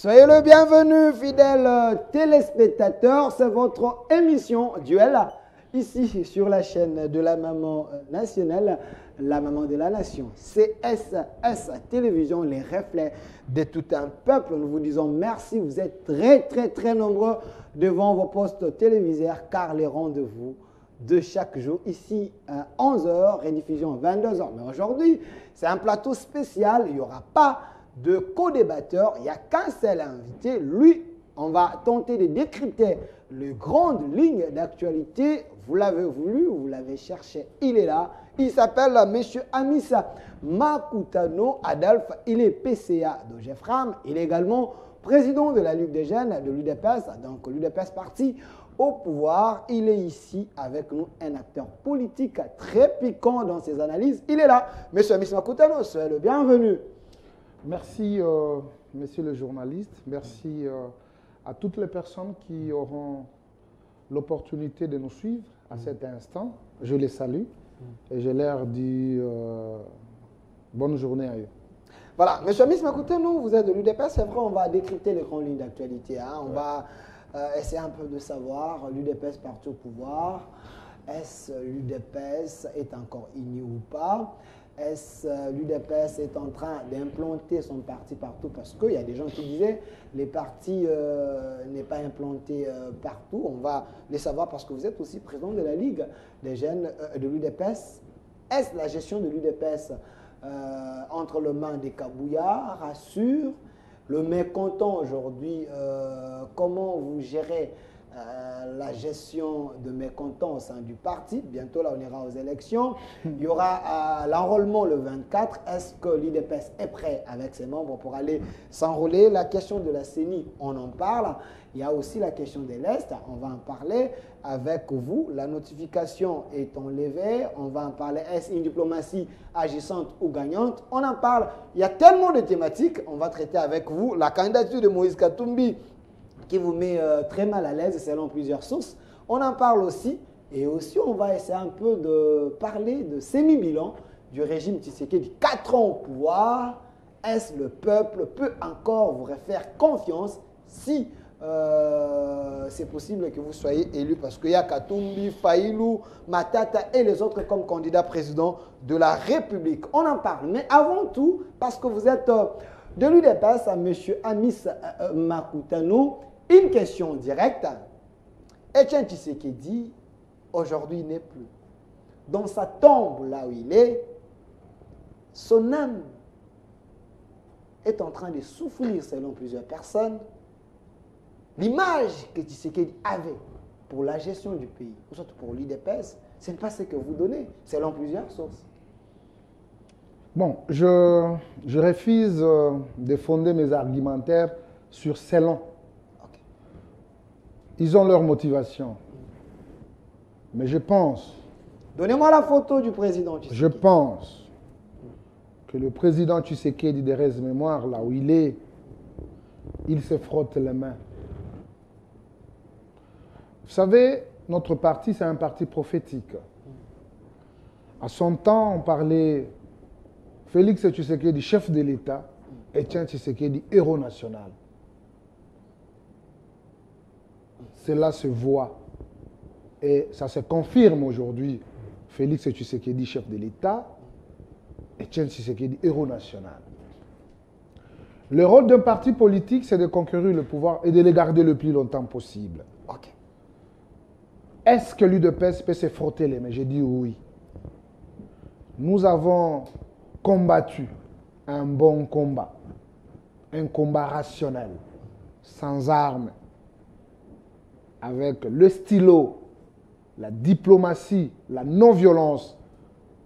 Soyez le bienvenu, fidèles téléspectateurs. C'est votre émission Duel, ici sur la chaîne de la maman nationale, la maman de la nation. CSS Télévision, les reflets de tout un peuple. Nous vous disons merci. Vous êtes très nombreux devant vos postes téléviseurs, car les rendez-vous de chaque jour, ici à 11h, rediffusion à 22h. Mais aujourd'hui, c'est un plateau spécial. Il n'y aura pas de co-débatteur, il n'y a qu'un seul invité. Lui, on va tenter de décrypter les grandes lignes d'actualité. Vous l'avez voulu, vous l'avez cherché, il est là. Il s'appelle M. Amissa Makutano Adolphe. Il est PCA d'OGEFRAM. Il est également président de la Ligue des jeunes de l'UDPS, donc l'UDPS parti au pouvoir. Il est ici avec nous, un acteur politique très piquant dans ses analyses. Il est là. M. Amissa Makutano, soyez le bienvenu. Merci, monsieur le journaliste. Merci à toutes les personnes qui auront l'opportunité de nous suivre à cet instant. Je les salue et je leur dis bonne journée à eux. Voilà, monsieur Miss Makutano, vous êtes de l'UDPS. C'est vrai, on va décrypter les grandes lignes d'actualité. On va essayer un peu de savoir l'UDPS parti au pouvoir. Est-ce l'UDPS est encore uni ou pas? Est-ce l'UDPS est en train d'implanter son parti partout? Parce qu'il y a des gens qui disaient les partis n'est pas implanté partout. On va les savoir parce que vous êtes aussi président de la Ligue des jeunes de l'UDPS. Est-ce la gestion de l'UDPS entre les mains des Kabouya rassure le mécontent aujourd'hui? Comment vous gérez la gestion de mécontents au sein du parti? Bientôt, là, on ira aux élections. Il y aura l'enrôlement le 24. Est-ce que l'UDPS est prêt avec ses membres pour aller s'enrôler? La question de la CENI, on en parle. Il y a aussi la question de l'Est. On va en parler avec vous. La notification est enlevée. On va en parler. Est-ce une diplomatie agissante ou gagnante? On en parle. Il y a tellement de thématiques. On va traiter avec vous la candidature de Moïse Katumbi, qui vous met très mal à l'aise selon plusieurs sources. On en parle aussi. Et aussi, on va essayer un peu de parler de semi-bilan du régime Tshisekedi. 4 ans au pouvoir. Est-ce le peuple peut encore vous refaire confiance si c'est possible que vous soyez élu? Parce qu'il y a Katumbi, Faïlou, Matata et les autres comme candidats présidents de la République. On en parle. Mais avant tout, parce que vous êtes de l'UDPS à M. Amissa Makutano, une question directe. Etienne Tshisekedi, aujourd'hui, n'est plus. Dans sa tombe, là où il est, son âme est en train de souffrir, selon plusieurs personnes. L'image que Tshisekedi avait pour la gestion du pays, ou surtout pour l'UDPS, ce n'est pas ce que vous donnez, selon plusieurs sources. Bon, je refuse de fonder mes argumentaires sur selon. Ils ont leur motivation. Mais je pense... Donnez-moi la photo du président Tshisekedi. Je pense que le président Tshisekedi de Reste Mémoire, là où il est, il se frotte les mains. Vous savez, notre parti, c'est un parti prophétique. À son temps, on parlait Félix Tshisekedi, chef de l'État, Etienne Tshisekedi, héros national. Cela se voit et ça se confirme aujourd'hui. Félix Tshisekedi, chef de l'État, Etienne Tshisekedi, héros national. Le rôle d'un parti politique, c'est de conquérir le pouvoir et de le garder le plus longtemps possible. Okay. Est-ce que l'UDPS peut se frotter les mains? J'ai dit oui. Nous avons combattu un bon combat, un combat rationnel, sans armes, avec le stylo, la diplomatie, la non-violence.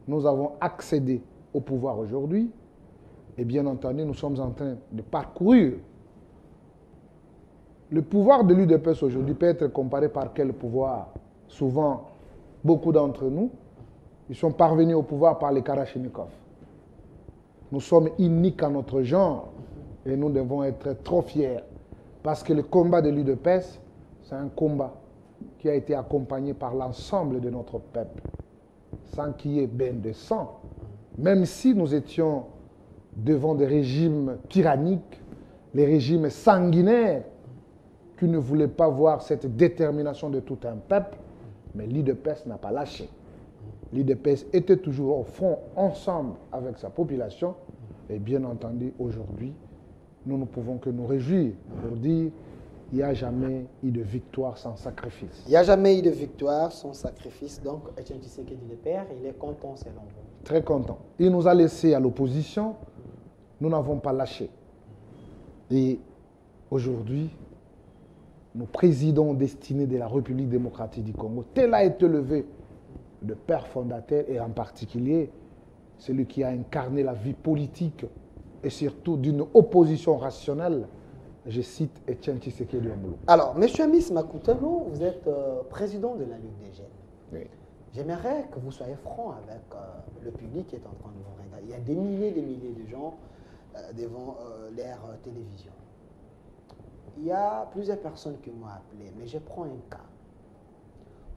Nous avons accédé au pouvoir aujourd'hui et bien entendu, nous sommes en train de parcourir. Le pouvoir de l'UDPS aujourd'hui peut être comparé par quel pouvoir? Souvent, beaucoup d'entre nous, ils sont parvenus au pouvoir par les Kalachnikov. Nous sommes uniques en notre genre et nous devons être trop fiers parce que le combat de l'UDPS, c'est un combat qui a été accompagné par l'ensemble de notre peuple, sans qu'il y ait bain de sang. Même si nous étions devant des régimes tyranniques, les régimes sanguinaires qui ne voulaient pas voir cette détermination de tout un peuple, mais l'UDPS n'a pas lâché. L'UDPS était toujours au front ensemble avec sa population. Et bien entendu, aujourd'hui, nous ne pouvons que nous réjouir pour dire qu'il n'y a jamais eu de victoire sans sacrifice. Il n'y a jamais eu de victoire sans sacrifice. Donc, Etienne Tshisekedi le père, il est content selon vous. Très content. Il nous a laissé à l'opposition. Nous n'avons pas lâché. Et aujourd'hui, nous présidons destiné de la République démocratique du Congo. Tel a été levé le père fondateur et en particulier celui qui a incarné la vie politique et surtout d'une opposition rationnelle. Je cite Etienne Tshisekedi Ambulu. Alors, M. Miss Makutano, vous êtes président de la Ligue des Jeunes. Oui. J'aimerais que vous soyez franc avec le public qui est en train de vous regarder. Il y a des milliers de gens devant l'ère télévision. Il y a plusieurs personnes qui m'ont appelé, mais je prends un cas.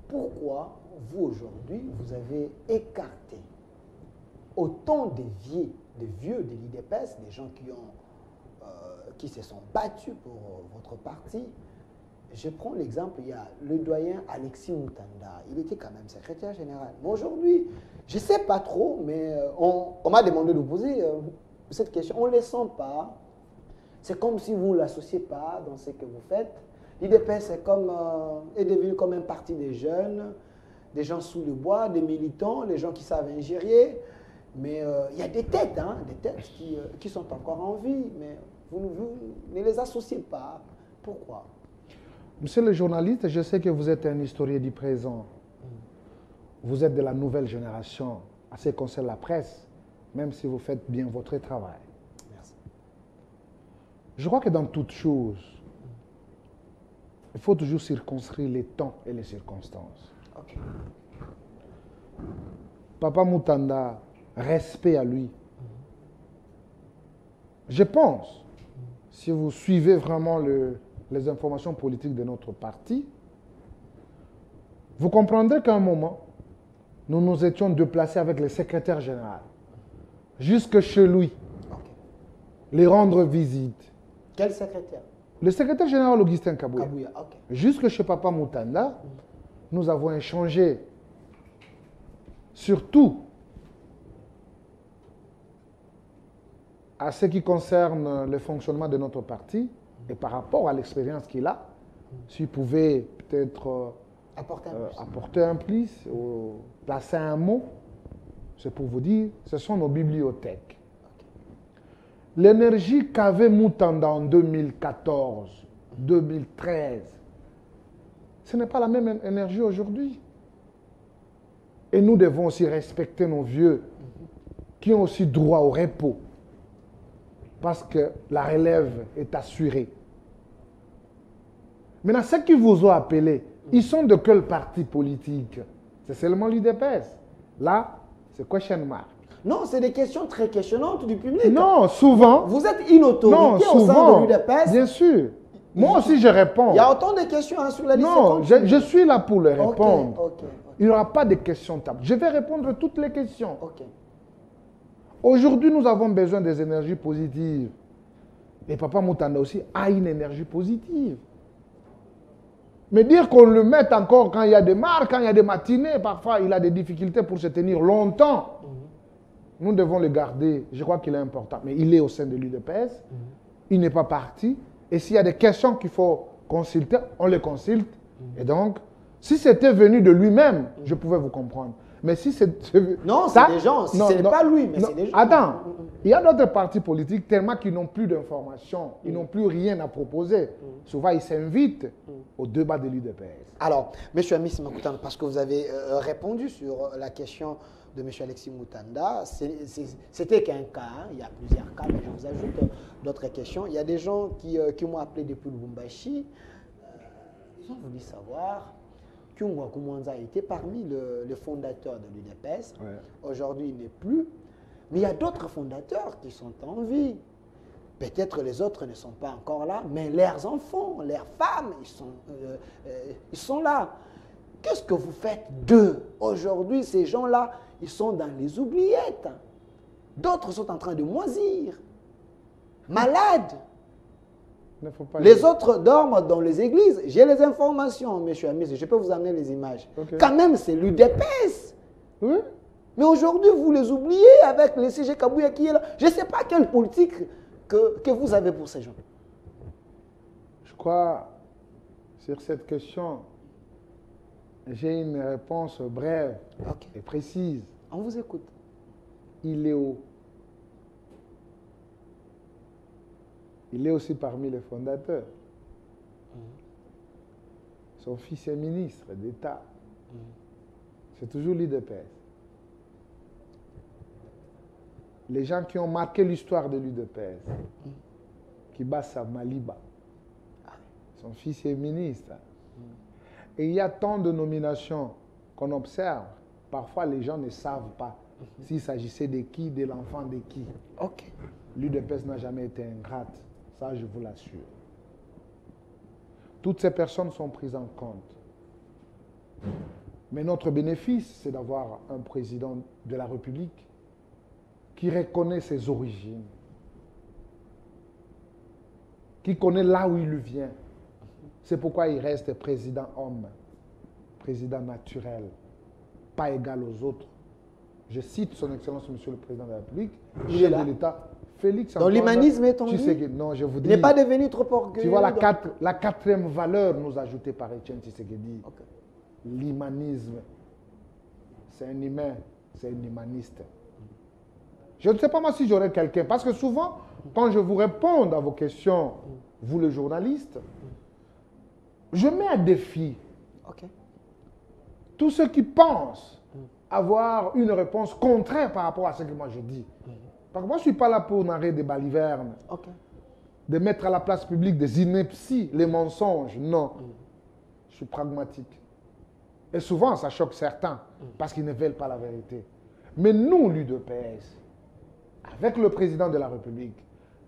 Pourquoi, vous aujourd'hui, vous avez écarté autant de vieux de l'UDPS, des gens qui se sont battus pour votre parti? Je prends l'exemple, il y a le doyen Alexis Moutanda, il était quand même secrétaire général. Mais aujourd'hui, je ne sais pas trop, mais on m'a demandé de vous poser cette question. On ne les sent pas. C'est comme si vous ne l'associez pas dans ce que vous faites. L'UDPS est devenu comme un parti des jeunes, des gens sous le bois, des militants, les gens qui savent ingérer. Mais il y a des têtes qui sont encore en vie, mais vous ne les associez pas. Pourquoi? Monsieur le journaliste, je sais que vous êtes un historien du présent. Vous êtes de la nouvelle génération à ce qui concerne la presse, même si vous faites bien votre travail. Merci. Je crois que dans toute chose, il faut toujours circonscrire les temps et les circonstances. Okay. Papa Moutanda, respect à lui. Je pense, si vous suivez vraiment les informations politiques de notre parti, vous comprendrez qu'à un moment, nous nous étions déplacés avec le secrétaire général, jusque chez lui, les rendre visite. Quel secrétaire? Le secrétaire général Augustin Kabouya. Okay. Jusque chez Papa Moutanda, nous avons échangé sur tout à ce qui concerne le fonctionnement de notre parti et par rapport à l'expérience qu'il a, s'il pouvait peut-être apporter un plus, ou placer un mot, c'est pour vous dire, ce sont nos bibliothèques. L'énergie qu'avait Moutanda en 2014, 2013, ce n'est pas la même énergie aujourd'hui. Et nous devons aussi respecter nos vieux qui ont aussi droit au repos. Parce que la relève est assurée. Maintenant, ceux qui vous ont appelé, ils sont de quel parti politique? C'est seulement l'UDPS. Là, c'est question mark. Non, c'est des questions très questionnantes du public. Non, souvent. Vous êtes une autorité au sein de l'UDPS. Bien sûr. Moi aussi, je réponds. Il y a autant de questions sur la liste. Non, je suis là pour les répondre. Okay. Il n'y aura pas de questions tables. Je vais répondre à toutes les questions. Okay. Aujourd'hui, nous avons besoin des énergies positives. Et Papa Moutanda aussi a une énergie positive. Mais dire qu'on le mette encore quand il y a des marques, quand il y a des matinées, parfois il a des difficultés pour se tenir longtemps. Nous devons le garder. Je crois qu'il est important. Mais il est au sein de l'UDPS. Il n'est pas parti. Et s'il y a des questions qu'il faut consulter, on les consulte. Et donc, si c'était venu de lui-même, je pouvais vous comprendre. Mais si c'est... Non, c'est des gens. Si ce n'est pas lui, mais c'est des gens. Attends, il y a d'autres partis politiques tellement qu'ils n'ont plus d'informations, ils n'ont plus rien à proposer. Souvent, ils s'invitent au débat de l'UDPS. Alors, M. Amis Makutano, parce que vous avez répondu sur la question de M. Alexis Moutanda, c'était qu'un cas, hein, il y a plusieurs cas, mais je vous ajoute d'autres questions. Il y a des gens qui m'ont appelé depuis Lubumbashi, ils ont voulu savoir... Kyungwa Koumanza était parmi les fondateurs de l'UDPS. Ouais. Aujourd'hui, il n'est plus. Mais il y a d'autres fondateurs qui sont en vie. Peut-être les autres ne sont pas encore là, mais leurs enfants, leurs femmes, ils sont là. Qu'est-ce que vous faites d'eux? Aujourd'hui, ces gens-là, ils sont dans les oubliettes. D'autres sont en train de moisir, malades. Il ne faut pas Les autres dorment dans les églises. J'ai les informations, monsieur Amis. Je peux vous amener les images. Ok. Quand même, c'est l'UDPS. Oui. Mais aujourd'hui, vous les oubliez avec les CG Kabouya qui est là. Je ne sais pas quelle politique que vous avez pour ces gens. Je crois, sur cette question, j'ai une réponse brève et précise. On vous écoute. Il est où? Il est aussi parmi les fondateurs. Son fils est ministre d'État. C'est toujours l'UDPS. Les gens qui ont marqué l'histoire de l'UDPS, qui battent à Maliba, son fils est ministre. Et il y a tant de nominations qu'on observe. Parfois, les gens ne savent pas s'il s'agissait de qui, de l'enfant de qui. L'UDPS n'a jamais été ingrate. Ça, je vous l'assure. Toutes ces personnes sont prises en compte. Mais notre bénéfice, c'est d'avoir un président de la République qui reconnaît ses origines, qui connaît là où il vient. C'est pourquoi il reste président homme, président naturel, pas égal aux autres. Je cite son Excellence, Monsieur le Président de la République, chef de l'État, Félix Antoine. Donc l'humanisme est tombé. Non, je vous dis. Il n'est pas devenu trop orgueilleux. Tu vois, la quatrième valeur nous ajoutée par Etienne Tshisekedi. L'humanisme. C'est un humain, c'est un humaniste. Je ne sais pas moi si j'aurais quelqu'un, parce que souvent, quand je vous réponds à vos questions, vous le journaliste, je mets à défi tous ceux qui pensent avoir une réponse contraire par rapport à ce que moi je dis. Parce que moi, je ne suis pas là pour narrer des balivernes, de mettre à la place publique des inepties, les mensonges. Non. Je suis pragmatique. Et souvent, ça choque certains, parce qu'ils ne veulent pas la vérité. Mais nous, l'UDPS, avec le président de la République,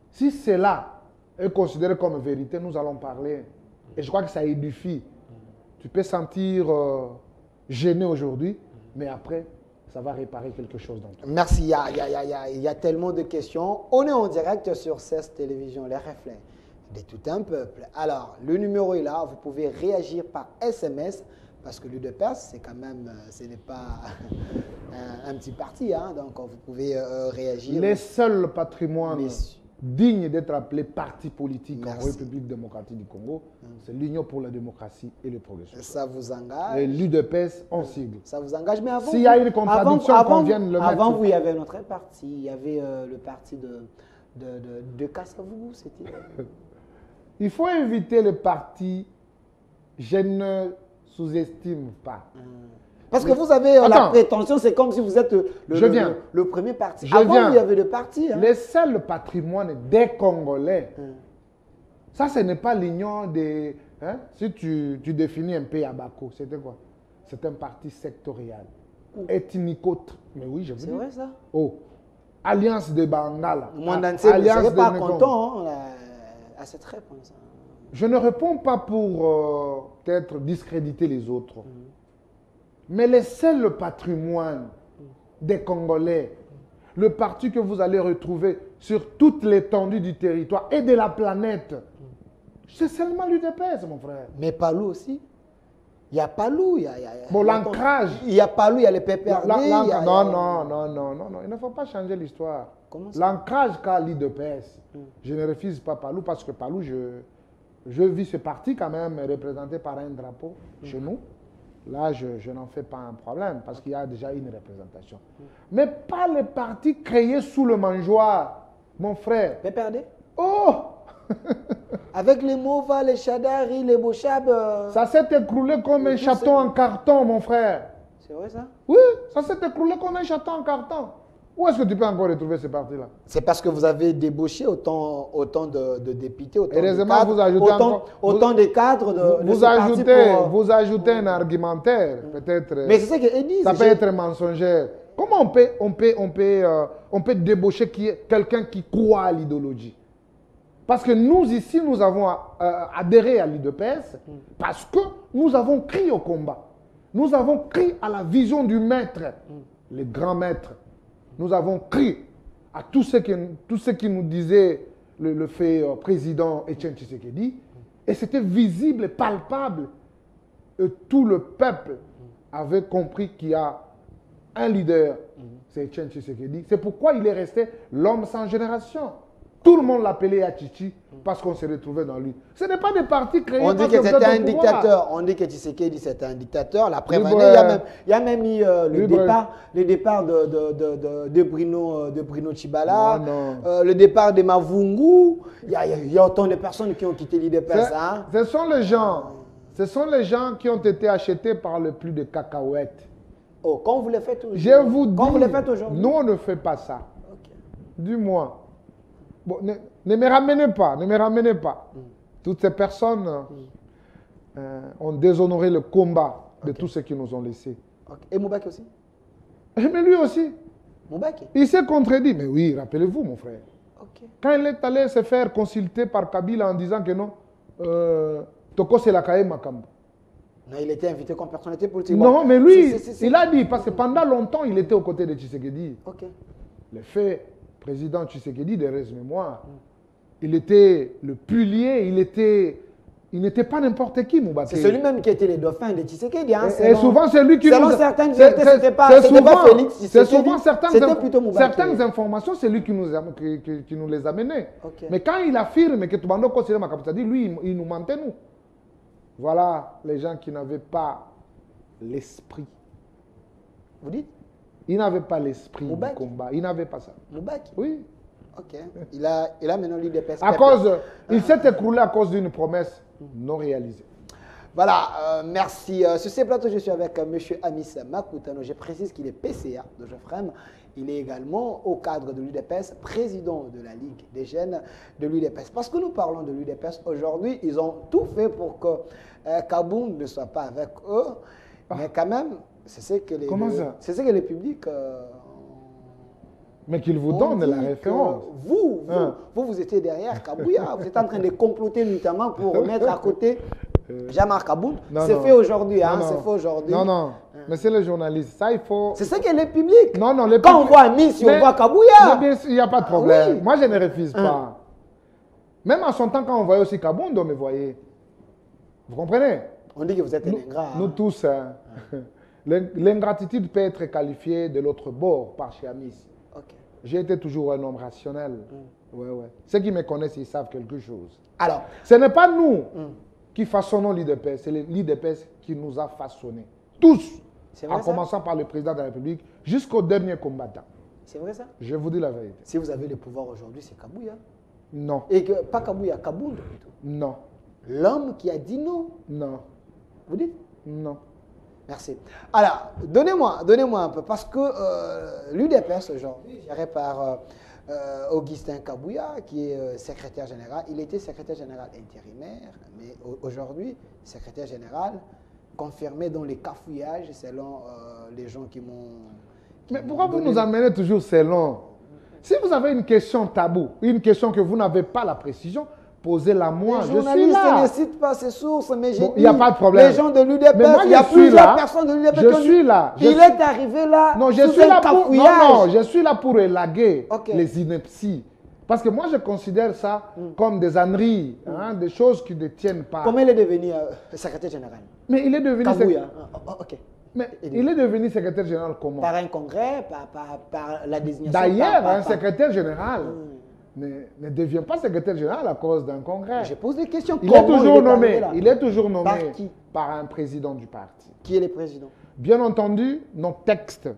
si cela est considéré comme vérité, nous allons parler. Et je crois que ça édifie. Tu peux sentir gêné aujourd'hui, mais après, ça va réparer quelque chose dans toi. Merci. Il y a tellement de questions. On est en direct sur CES Télévision, les reflets de tout un peuple. Alors, le numéro est là. Vous pouvez réagir par SMS. Parce que l'UDPS, c'est quand même, ce n'est pas un petit parti, hein, donc vous pouvez réagir. Les seuls patrimoines dignes d'être appelés partis politiques en République démocratique du Congo, c'est l'Union pour la démocratie et le progrès social. Ça vous engage? Et l'UDPS en sigle. Ça vous engage, mais avant... S'il y a une contradiction, qu'on vienne le mettre. Avant vous, il y avait notre parti, il y avait le parti de Kassavou, c'était... Il faut éviter le parti, je ne sous-estime pas. Parce que vous avez la prétention, c'est comme si vous êtes le premier parti. Avant, il y avait le parti. Hein. Le seul patrimoine des Congolais, ça, ce n'est pas l'union des... Hein? Si tu définis un pays à Bako, c'était quoi? C'est un parti sectorial, ethnico. Mais oui, je vous dis. C'est vrai, ça? Oh, Alliance de Bangala. Moi, je ne serais pas content à cette réponse. Je ne réponds pas pour peut-être discréditer les autres. Mais le seul patrimoine des Congolais, le parti que vous allez retrouver sur toute l'étendue du territoire et de la planète, c'est seulement l'UDPS, mon frère. Mais Palou aussi. Il y a Palou. Bon, l'ancrage. Il y a Palou, il y a les PPRD. Non, il ne faut pas changer l'histoire. L'ancrage qu'a l'UDPS, je ne refuse pas Palou parce que Palou, je vis ce parti quand même représenté par un drapeau chez nous. Là, je n'en fais pas un problème parce qu'il y a déjà une représentation. Mais pas les partis créés sous le mangeoire, mon frère. PPRD? Oh! Avec les Mova, les Chadari, les Bochab. Ça s'est écroulé comme un château en carton, mon frère. C'est vrai ça? Oui, ça s'est écroulé comme un château en carton. Où est-ce que tu peux encore retrouver ces partis-là? C'est parce que vous avez débauché autant de députés, autant heureusement, de cadres, vous ajoutez autant de cadres de vous ajoutez un argumentaire, peut-être. Mais c'est ça qu'ils disent. Ça peut être mensongère. Comment on peut débaucher quelqu'un qui croit à l'idéologie? Parce que nous, ici, nous avons adhéré à l'UDPS parce que nous avons crié au combat. Nous avons crié à la vision du maître, le grand maître. Nous avons crié à tous ceux qui nous disaient le fait président Etienne Tshisekedi. Et c'était visible et palpable. Et tout le peuple avait compris qu'il y a un leader, c'est Etienne Tshisekedi. C'est pourquoi il est resté l'homme sans génération. Tout le monde l'appelait Achichi parce qu'on s'est retrouvé dans lui. Ce n'est pas des partis créés On dit parce que vous êtes c'était au un pouvoir. dictateur. On dit que Tshisekedi c'était un dictateur. La preuve, Libre, il y a même eu libre. le départ de Bruno Tshibala, Non. le départ de Mavungu. Il y a autant de personnes qui ont quitté l'IDPS. Hein? Ce sont les gens qui ont été achetés par le plus de cacahuètes. Oh, quand vous le faites aujourd'hui. Je vous dis, Quand vous le faites aujourd'hui. nous on ne fait pas ça. Ok. Dis-moi. Bon, ne me ramenez pas, ne me ramenez pas. Toutes ces personnes ont déshonoré le combat de tous ceux qui nous ont laissés. Ok. Et Moubaki aussi. Mais lui aussi, Moubaki. il s'est contredit. Mais oui, rappelez-vous mon frère. Ok. Quand il est allé se faire consulter par Kabila en disant que non, Toko c'est la Kaye Makambo. Non, il était invité comme personnalité politique. Non, Bon, mais lui, c'est- il a dit, parce que pendant longtemps, il était aux côtés de Tshisekedi. Ok. Le fait, président Tshisekedi, de mémoire, il était le pilier, il n'était pas n'importe qui, Moubaké. C'est celui-même qui était le dauphin de Tshisekedi. Hein, Et souvent, c'est lui qui selon nous... certaines c'est- vérités, c'était pas c'est souvent- Félix Tshisekedi. C'est souvent C'était plutôt Moubaki. certaines informations, c'est lui qui nous les amenait. Ok. Mais quand il affirme que Toubando Kosile Makaputadi, lui, il nous mentait, nous. Voilà les gens qui n'avaient pas l'esprit. Vous dites Ils n'avaient pas l'esprit du Moubaki. combat. Ils n'avaient pas ça. Moubaki. Oui. Ok. Il a maintenant l'IDPS. Il s'est écroulé à cause d'une promesse non réalisée. Voilà, merci. Sur ces plateaux, je suis avec M. Amis Makoutano. Je précise qu'il est PCA de Geoffrem. Il est également au cadre de l'UDPS, président de la Ligue des jeunes de l'UDPS. Parce que nous parlons de l'UDPS aujourd'hui, ils ont tout fait pour que Kaboum ne soit pas avec eux. Mais quand même, c'est ce que les, Comment ça? c'est ce que les publics Mais qu'il vous on donne dit la que référence. Vous, vous étiez derrière Kabouya. Vous êtes en train de comploter notamment pour mettre à côté Jean-Marc Kaboum. Non, C'est non. fait aujourd'hui. Hein, Non, c'est non. fait aujourd'hui. Non, non. Mais c'est les journalistes. Ça, il faut... C'est ce que les publics. Non, non, les Quand on publics- voit Amis, on Mais- voit Mais Kabouya. bien sûr, il n'y a pas de problème. oui. Moi, je ne refuse pas. Même en son temps, quand on voyait aussi Kabound, on me voyait. Vous comprenez? On dit que vous êtes un ingrat. Nous tous, hein. L'ingratitude peut être qualifiée de l'autre bord par chez Amis. Ok. J'ai été toujours un homme rationnel. Ouais, ouais. Ceux qui me connaissent, ils savent quelque chose. Alors, Ce n'est pas nous qui façonnons l'IDPS, c'est l'IDPS qui nous a façonnés. Tous, C'est vrai en ça? commençant par le président de la République jusqu'au dernier combattant. c'est vrai ça? Je vous dis la vérité. Si vous avez le pouvoir aujourd'hui, c'est Kabouya. Non, Et que, pas Kabouya, Kabound plutôt. non, L'homme qui a dit non. non, Vous dites? non. Merci. Alors, donnez-moi un peu, parce que l'UDPS aujourd'hui, géré par Augustin Kabouya, qui est secrétaire général, il était secrétaire général intérimaire, mais aujourd'hui, secrétaire général, confirmé dans les cafouillages, selon les gens qui m'ont... Mais pourquoi vous nous amenez toujours selon? Si vous avez une question tabou, une question que vous n'avez pas la précision, posez-la moi. Les Je suis journalistes là. ne citent pas ces sources, mais j'ai Bon, il n'y a dit, pas de problème. les gens de Mais l'UDPS, moi, il y a je suis plusieurs là. personnes de l'UDPS Je qui ont dit, suis là. il est arrivé là Non, je sous suis un là pour. Non, cafouillage. non, je suis là pour élaguer Ok. les inepties. Parce que moi, je considère ça comme des âneries, hein, des choses qui ne tiennent pas. Comment il est devenu secrétaire général? Mais il est devenu. Kabouya. Ok. Mais il est devenu secrétaire général comment? Par un congrès, par la désignation. D'ailleurs, par- un secrétaire général ne devient pas secrétaire général à cause d'un congrès. Je pose des questions. Il est Comment toujours arrivé nommé. là? Il est toujours nommé Par qui? par un président du parti. Qui est le président? Bien entendu, nos textes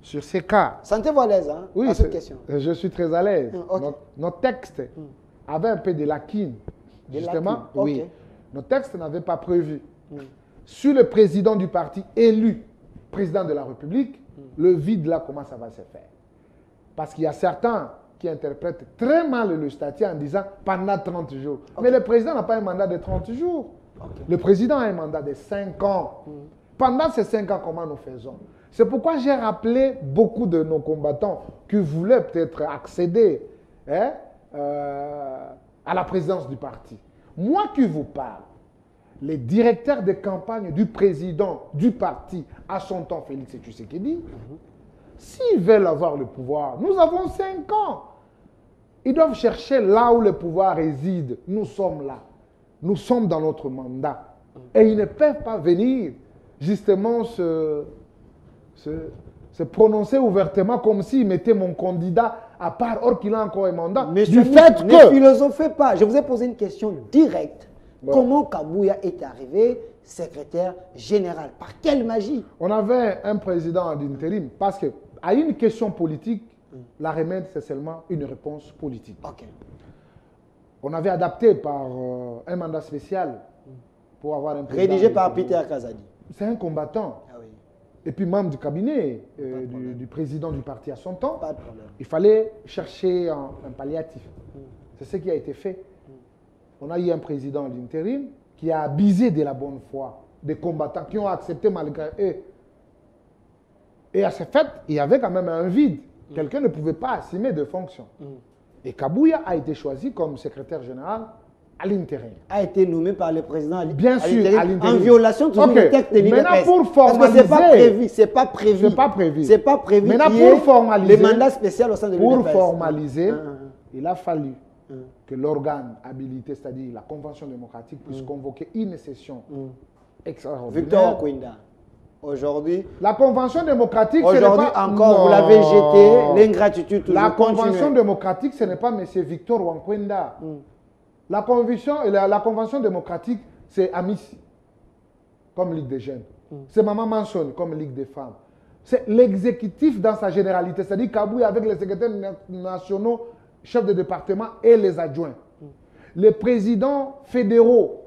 sur ces cas. Sentez-vous à l'aise hein, Oui, à cette question. je suis très à l'aise. Ok. Nos textes avaient un peu de lacunes. Des Justement, lacunes, oui. ok. Nos textes n'avaient pas prévu. Sur le président du parti élu président de la République, le vide là, comment ça va se faire? Parce qu'il y a certains qui interprètent très mal le statut en disant pendant 30 jours. Mais le président n'a pas un mandat de 30 jours. Le président a un mandat de 5 ans. Pendant ces 5 ans, comment nous faisons? C'est pourquoi j'ai rappelé beaucoup de nos combattants qui voulaient peut-être accéder hein, à la présidence du parti. Moi qui vous parle, les directeurs de campagne du président du parti, à son temps Félix Tshisekedi, s'ils veulent avoir le pouvoir, nous avons 5 ans. Ils doivent chercher là où le pouvoir réside. Nous sommes là. Nous sommes dans notre mandat. Et ils ne peuvent pas venir justement se prononcer ouvertement comme s'ils mettaient mon candidat à part, or qu'il a encore un mandat. Mais du fait que... Ne philosophez pas. Je vous ai posé une question directe. Ouais. Comment Kabouya est arrivé secrétaire général? Par quelle magie? On avait un président d'intérim parce qu'à une question politique, la remède, c'est seulement une réponse politique. Okay. On avait adapté par un mandat spécial pour avoir un président. Rédigé par Peter Kazadi. C'est un combattant. Ah oui. Et puis membre du cabinet du président du parti à son temps. Pas de problème. Il fallait chercher un palliatif. C'est ce qui a été fait. On a eu un président d'intérim qui a abusé de la bonne foi des combattants qui ont accepté malgré eux. Et à ce fait, il y avait quand même un vide. Quelqu'un ne pouvait pas assumer de fonctions. Et Kabouya a été choisi comme secrétaire général à l'intérim. A été nommé par le président bien sûr, à l'intérim. En violation de le texte de l'IDPS. Maintenant, pour formaliser... Parce que c'est pas prévu. C'est pas prévu. C'est pas prévu. Maintenant, pour formaliser... Le mandat spécial au sein de l'IDPS. Pour formaliser, il a fallu que l'organe habilité, c'est-à-dire la Convention démocratique, puisse convoquer une session extraordinaire. Victor Okwinda. Aujourd'hui, la Convention démocratique, aujourd'hui encore, vous l'avez jeté, l'ingratitude toujours. La Convention démocratique, ce n'est pas M. Victor Wankwenda. La Convention démocratique, c'est Amis, comme Ligue des jeunes. C'est Maman Manson, comme Ligue des femmes. C'est l'exécutif dans sa généralité, c'est-à-dire Kabouya avec les secrétaires nationaux, chefs de département et les adjoints. Les présidents fédéraux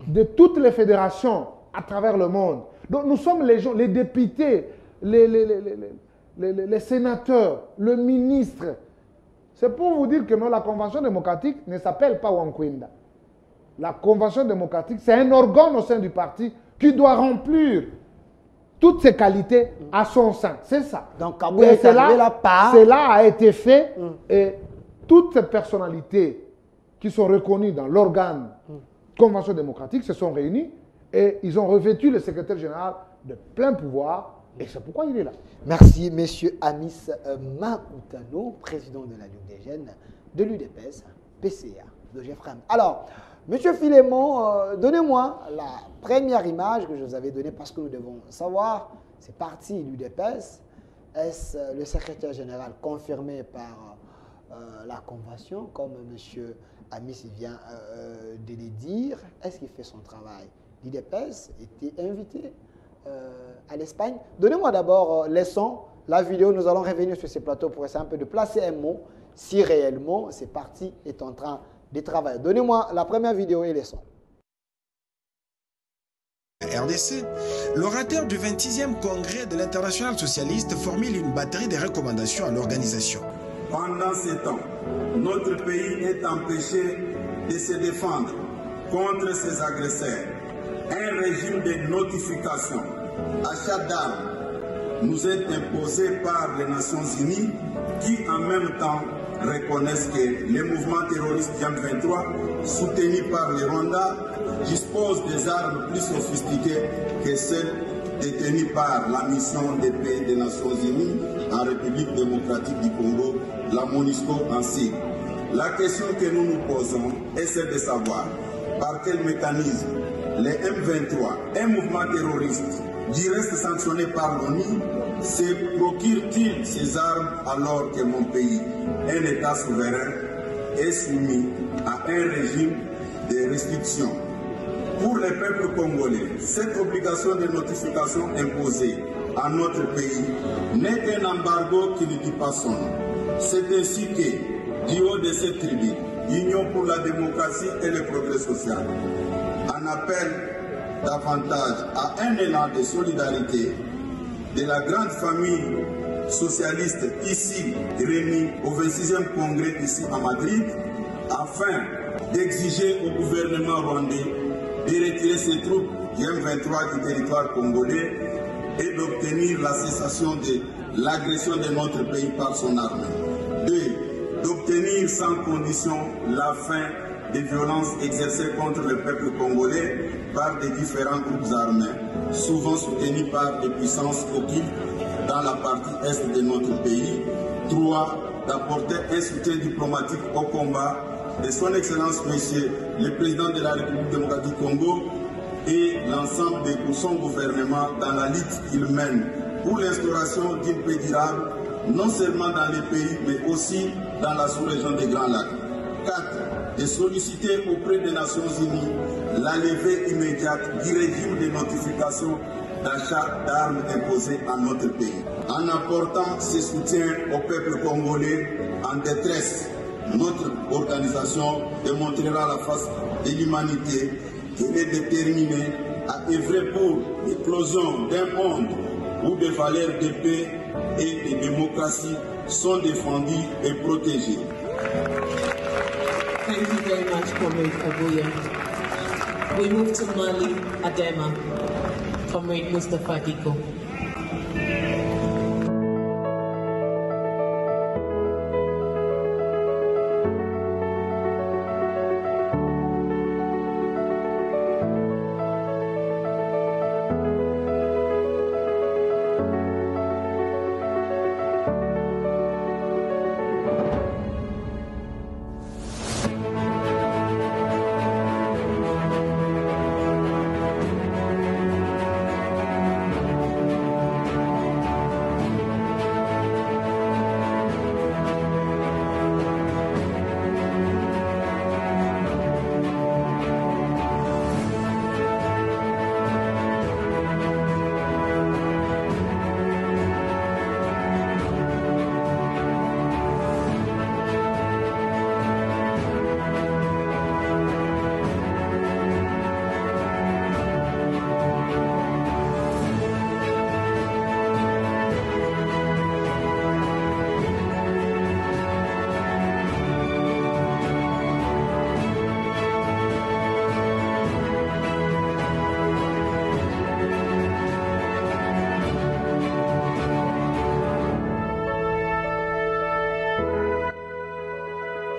de toutes les fédérations à travers le monde. Donc nous sommes les gens, les députés, les sénateurs, le ministre. C'est pour vous dire que non, la Convention démocratique ne s'appelle pas Wankwenda. La Convention démocratique, c'est un organe au sein du parti qui doit remplir toutes ses qualités à son sein. C'est ça. Donc Kabouya est arrivé là par... Cela a été fait et toutes ces personnalités qui sont reconnues dans l'organe Convention démocratique se sont réunies et ils ont revêtu le secrétaire général de plein pouvoir et c'est pourquoi il est là. Merci, messieurs Amis Makoutano, président de la Ligue des jeunes de l'UDPS, PCA, de Jeffrem. Alors, monsieur Philémon, donnez-moi la première image que je vous avais donnée parce que nous devons savoir, c'est parti l'UDPS. Est-ce le secrétaire général confirmé par la Convention, comme monsieur Amis vient de le dire? Est-ce qu'il fait son travail? L'UDPS était invité à l'Espagne. Donnez-moi d'abord les sons, la vidéo. Nous allons revenir sur ces plateaux pour essayer un peu de placer un mot, si réellement ce parti est en train de travailler. Donnez-moi la première vidéo et les sons. RDC, l'orateur du 26e congrès de l'Internationale socialiste formule une batterie de recommandations à l'organisation. Pendant ces temps, notre pays est empêché de se défendre contre ses agresseurs. Un régime de notification, achat d'armes, nous est imposé par les Nations Unies qui en même temps reconnaissent que les mouvements terroristes M23 soutenus par le Rwanda disposent des armes plus sophistiquées que celles détenues par la mission de paix des Nations Unies en République démocratique du Congo, la MONUSCO en sigle. La question que nous nous posons est celle de savoir par quel mécanisme les M23, un mouvement terroriste, du reste sanctionné par l'ONU, se procure-t-il ces armes alors que mon pays, un État souverain, est soumis à un régime de restriction? Pour les peuples congolais, cette obligation de notification imposée à notre pays n'est qu'un embargo qui ne dit pas son nom. C'est ainsi que, du haut de cette tribune, Union pour la démocratie et le progrès social en appelle davantage à un élan de solidarité de la grande famille socialiste ici réunie au 26e congrès ici à Madrid afin d'exiger au gouvernement rwandais de retirer ses troupes du M23 du territoire congolais et d'obtenir la cessation de l'agression de notre pays par son armée. 2. D'obtenir sans condition la fin des violences exercées contre le peuple congolais par des différents groupes armés, souvent soutenus par des puissances occultes dans la partie est de notre pays. 3. d'apporter un soutien diplomatique au combat de son Excellence Monsieur le Président de la République démocratique du Congo et l'ensemble de son gouvernement dans la lutte qu'il mène pour l'instauration d'une paix durable, non seulement dans les pays, mais aussi dans la sous-région des Grands Lacs. 4. De solliciter auprès des Nations Unies la levée immédiate du régime de notification d'achat d'armes imposées à notre pays. En apportant ce soutien au peuple congolais en détresse, notre organisation démontrera la face de l'humanité qu'elle est déterminée à œuvrer pour l'éclosion d'un monde où des valeurs de paix et de démocratie sont défendues et protégées. Thank you very much, Comrade Abuya. We move to Mali, Adema. Comrade Mustafa Diko.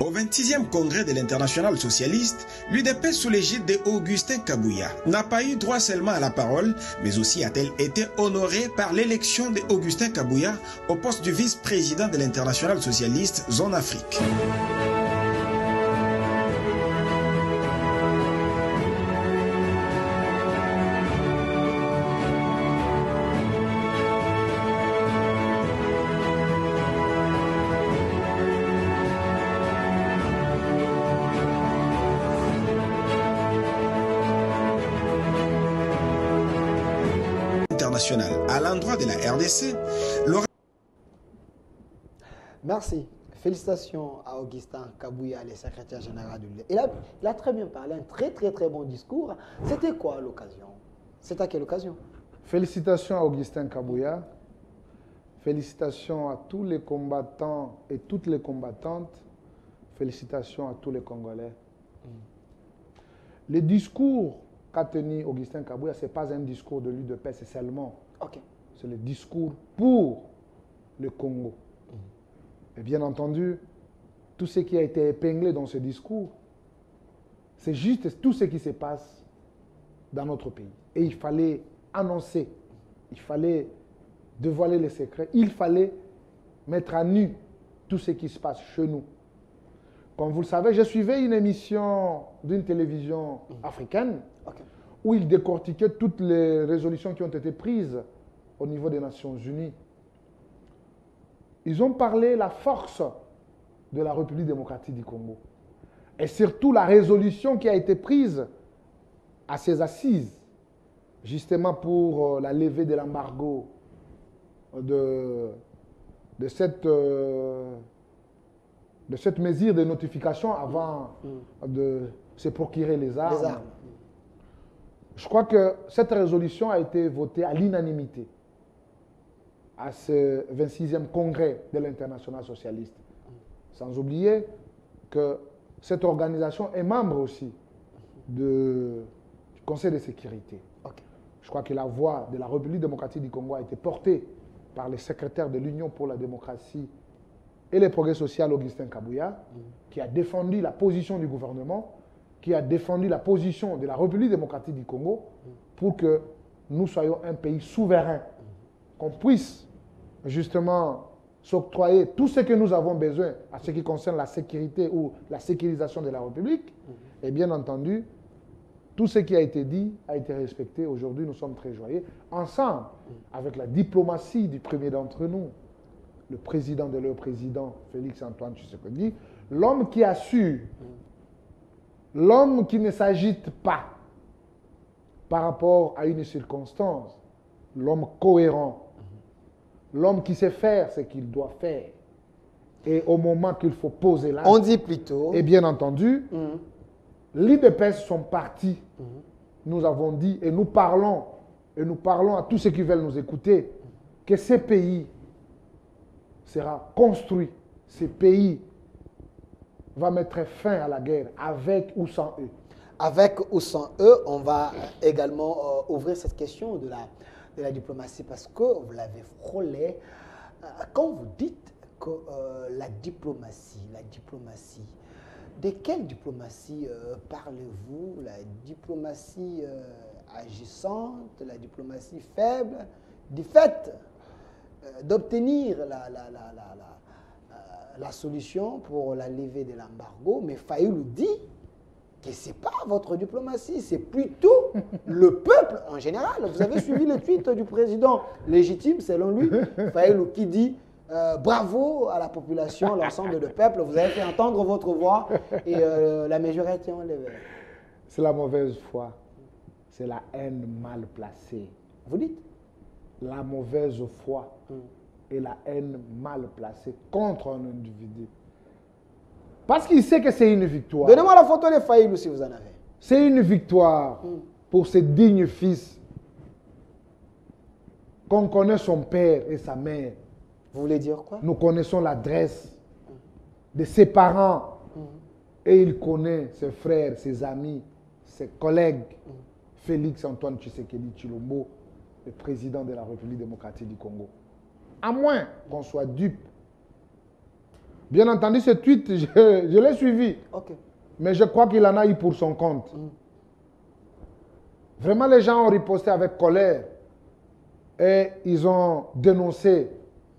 Au 26e congrès de l'Internationale socialiste, l'UDPS sous l'égide d'Augustin Kabouya n'a pas eu droit seulement à la parole, mais aussi a-t-elle été honorée par l'élection d'Augustin Kabouya au poste du vice-président de l'Internationale socialiste Zone Afrique. À l'endroit de la RDC, Merci. Félicitations à Augustin Kabouya, le secrétaire général de l'UDPS. Il a très bien parlé, un très bon discours. C'était quoi l'occasion? C'est à quelle occasion? Félicitations à Augustin Kabouya. Félicitations à tous les combattants et toutes les combattantes. Félicitations à tous les Congolais. Le discours qu'a tenu Augustin Kabouya, ce n'est pas un discours de l'UDPS seulement. Okay. C'est le discours pour le Congo. Et bien entendu, tout ce qui a été épinglé dans ce discours, c'est juste tout ce qui se passe dans notre pays. Et il fallait annoncer, il fallait dévoiler les secrets, il fallait mettre à nu tout ce qui se passe chez nous. Comme vous le savez, je suivais une émission d'une télévision africaine où il décortiquait toutes les résolutions qui ont été prises au niveau des Nations Unies. Ils ont parlé de la force de la République démocratique du Congo. Et surtout la résolution qui a été prise à ces assises, justement pour la levée de l'embargo de cette mesure de notification avant de se procurer les armes. Je crois que cette résolution a été votée à l'unanimité à ce 26e congrès de l'Internationale socialiste. Sans oublier que cette organisation est membre aussi du Conseil de sécurité. Je crois que la voix de la République démocratique du Congo a été portée par le secrétaire de l'Union pour la démocratie et le progrès social, Augustin Kabouya, qui a défendu la position du gouvernement, qui a défendu la position de la République démocratique du Congo pour que nous soyons un pays souverain, qu'on puisse justement s'octroyer tout ce que nous avons besoin à ce qui concerne la sécurité ou la sécurisation de la République. Et bien entendu, tout ce qui a été dit a été respecté. Aujourd'hui, nous sommes très joyeux. Ensemble, avec la diplomatie du premier d'entre nous, le président de leur président, Félix-Antoine Tshisekedi, l'homme qui assure, l'homme qui ne s'agite pas par rapport à une circonstance, l'homme cohérent, l'homme qui sait faire ce qu'il doit faire. Et au moment qu'il faut poser l'acte, On dit plutôt... et bien entendu, l'UDPS sont partis. Nous avons dit et nous parlons à tous ceux qui veulent nous écouter que ce pays sera construit. Ce pays va mettre fin à la guerre avec ou sans eux. Avec ou sans eux, on va également ouvrir cette question de la diplomatie parce que vous l'avez frôlé. Quand vous dites que la diplomatie, de quelle diplomatie parlez-vous? La diplomatie agissante, la diplomatie faible, du fait d'obtenir la solution pour la levée de l'embargo, mais Fayulu dit que ce n'est pas votre diplomatie, c'est plutôt le peuple en général. Vous avez suivi le tweet du président légitime, selon lui, Fayulu, qui dit bravo à la population, l'ensemble du peuple, vous avez fait entendre votre voix et la mesure a été enlevée. C'est la mauvaise foi, c'est la haine mal placée. Vous dites? La mauvaise foi et la haine mal placée contre un individu. Parce qu'il sait que c'est une victoire. Donnez-moi la photo de Fayulu si vous en avez. C'est une victoire pour ce digne fils qu'on connaît son père et sa mère. Vous voulez dire quoi? Nous connaissons l'adresse de ses parents et il connaît ses frères, ses amis, ses collègues. Félix-Antoine Tshisekedi Tshilombo, le président de la République démocratique du Congo. À moins qu'on soit dupe. Bien entendu, ce tweet, je l'ai suivi. Okay. Mais je crois qu'il en a eu pour son compte. Vraiment, les gens ont riposté avec colère. Et ils ont dénoncé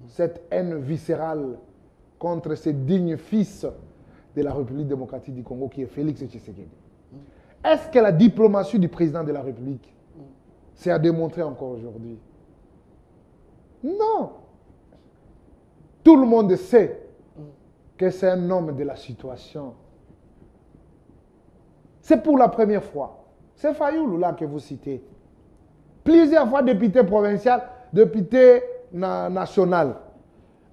cette haine viscérale contre ce digne fils de la République démocratique du Congo qui est Félix Tshisekedi. Est-ce que la diplomatie du président de la République s'est à démontrer encore aujourd'hui? Non. Tout le monde sait que c'est un homme de la situation. C'est pour la première fois. C'est Fayulu là que vous citez. Plusieurs fois député provincial, député national.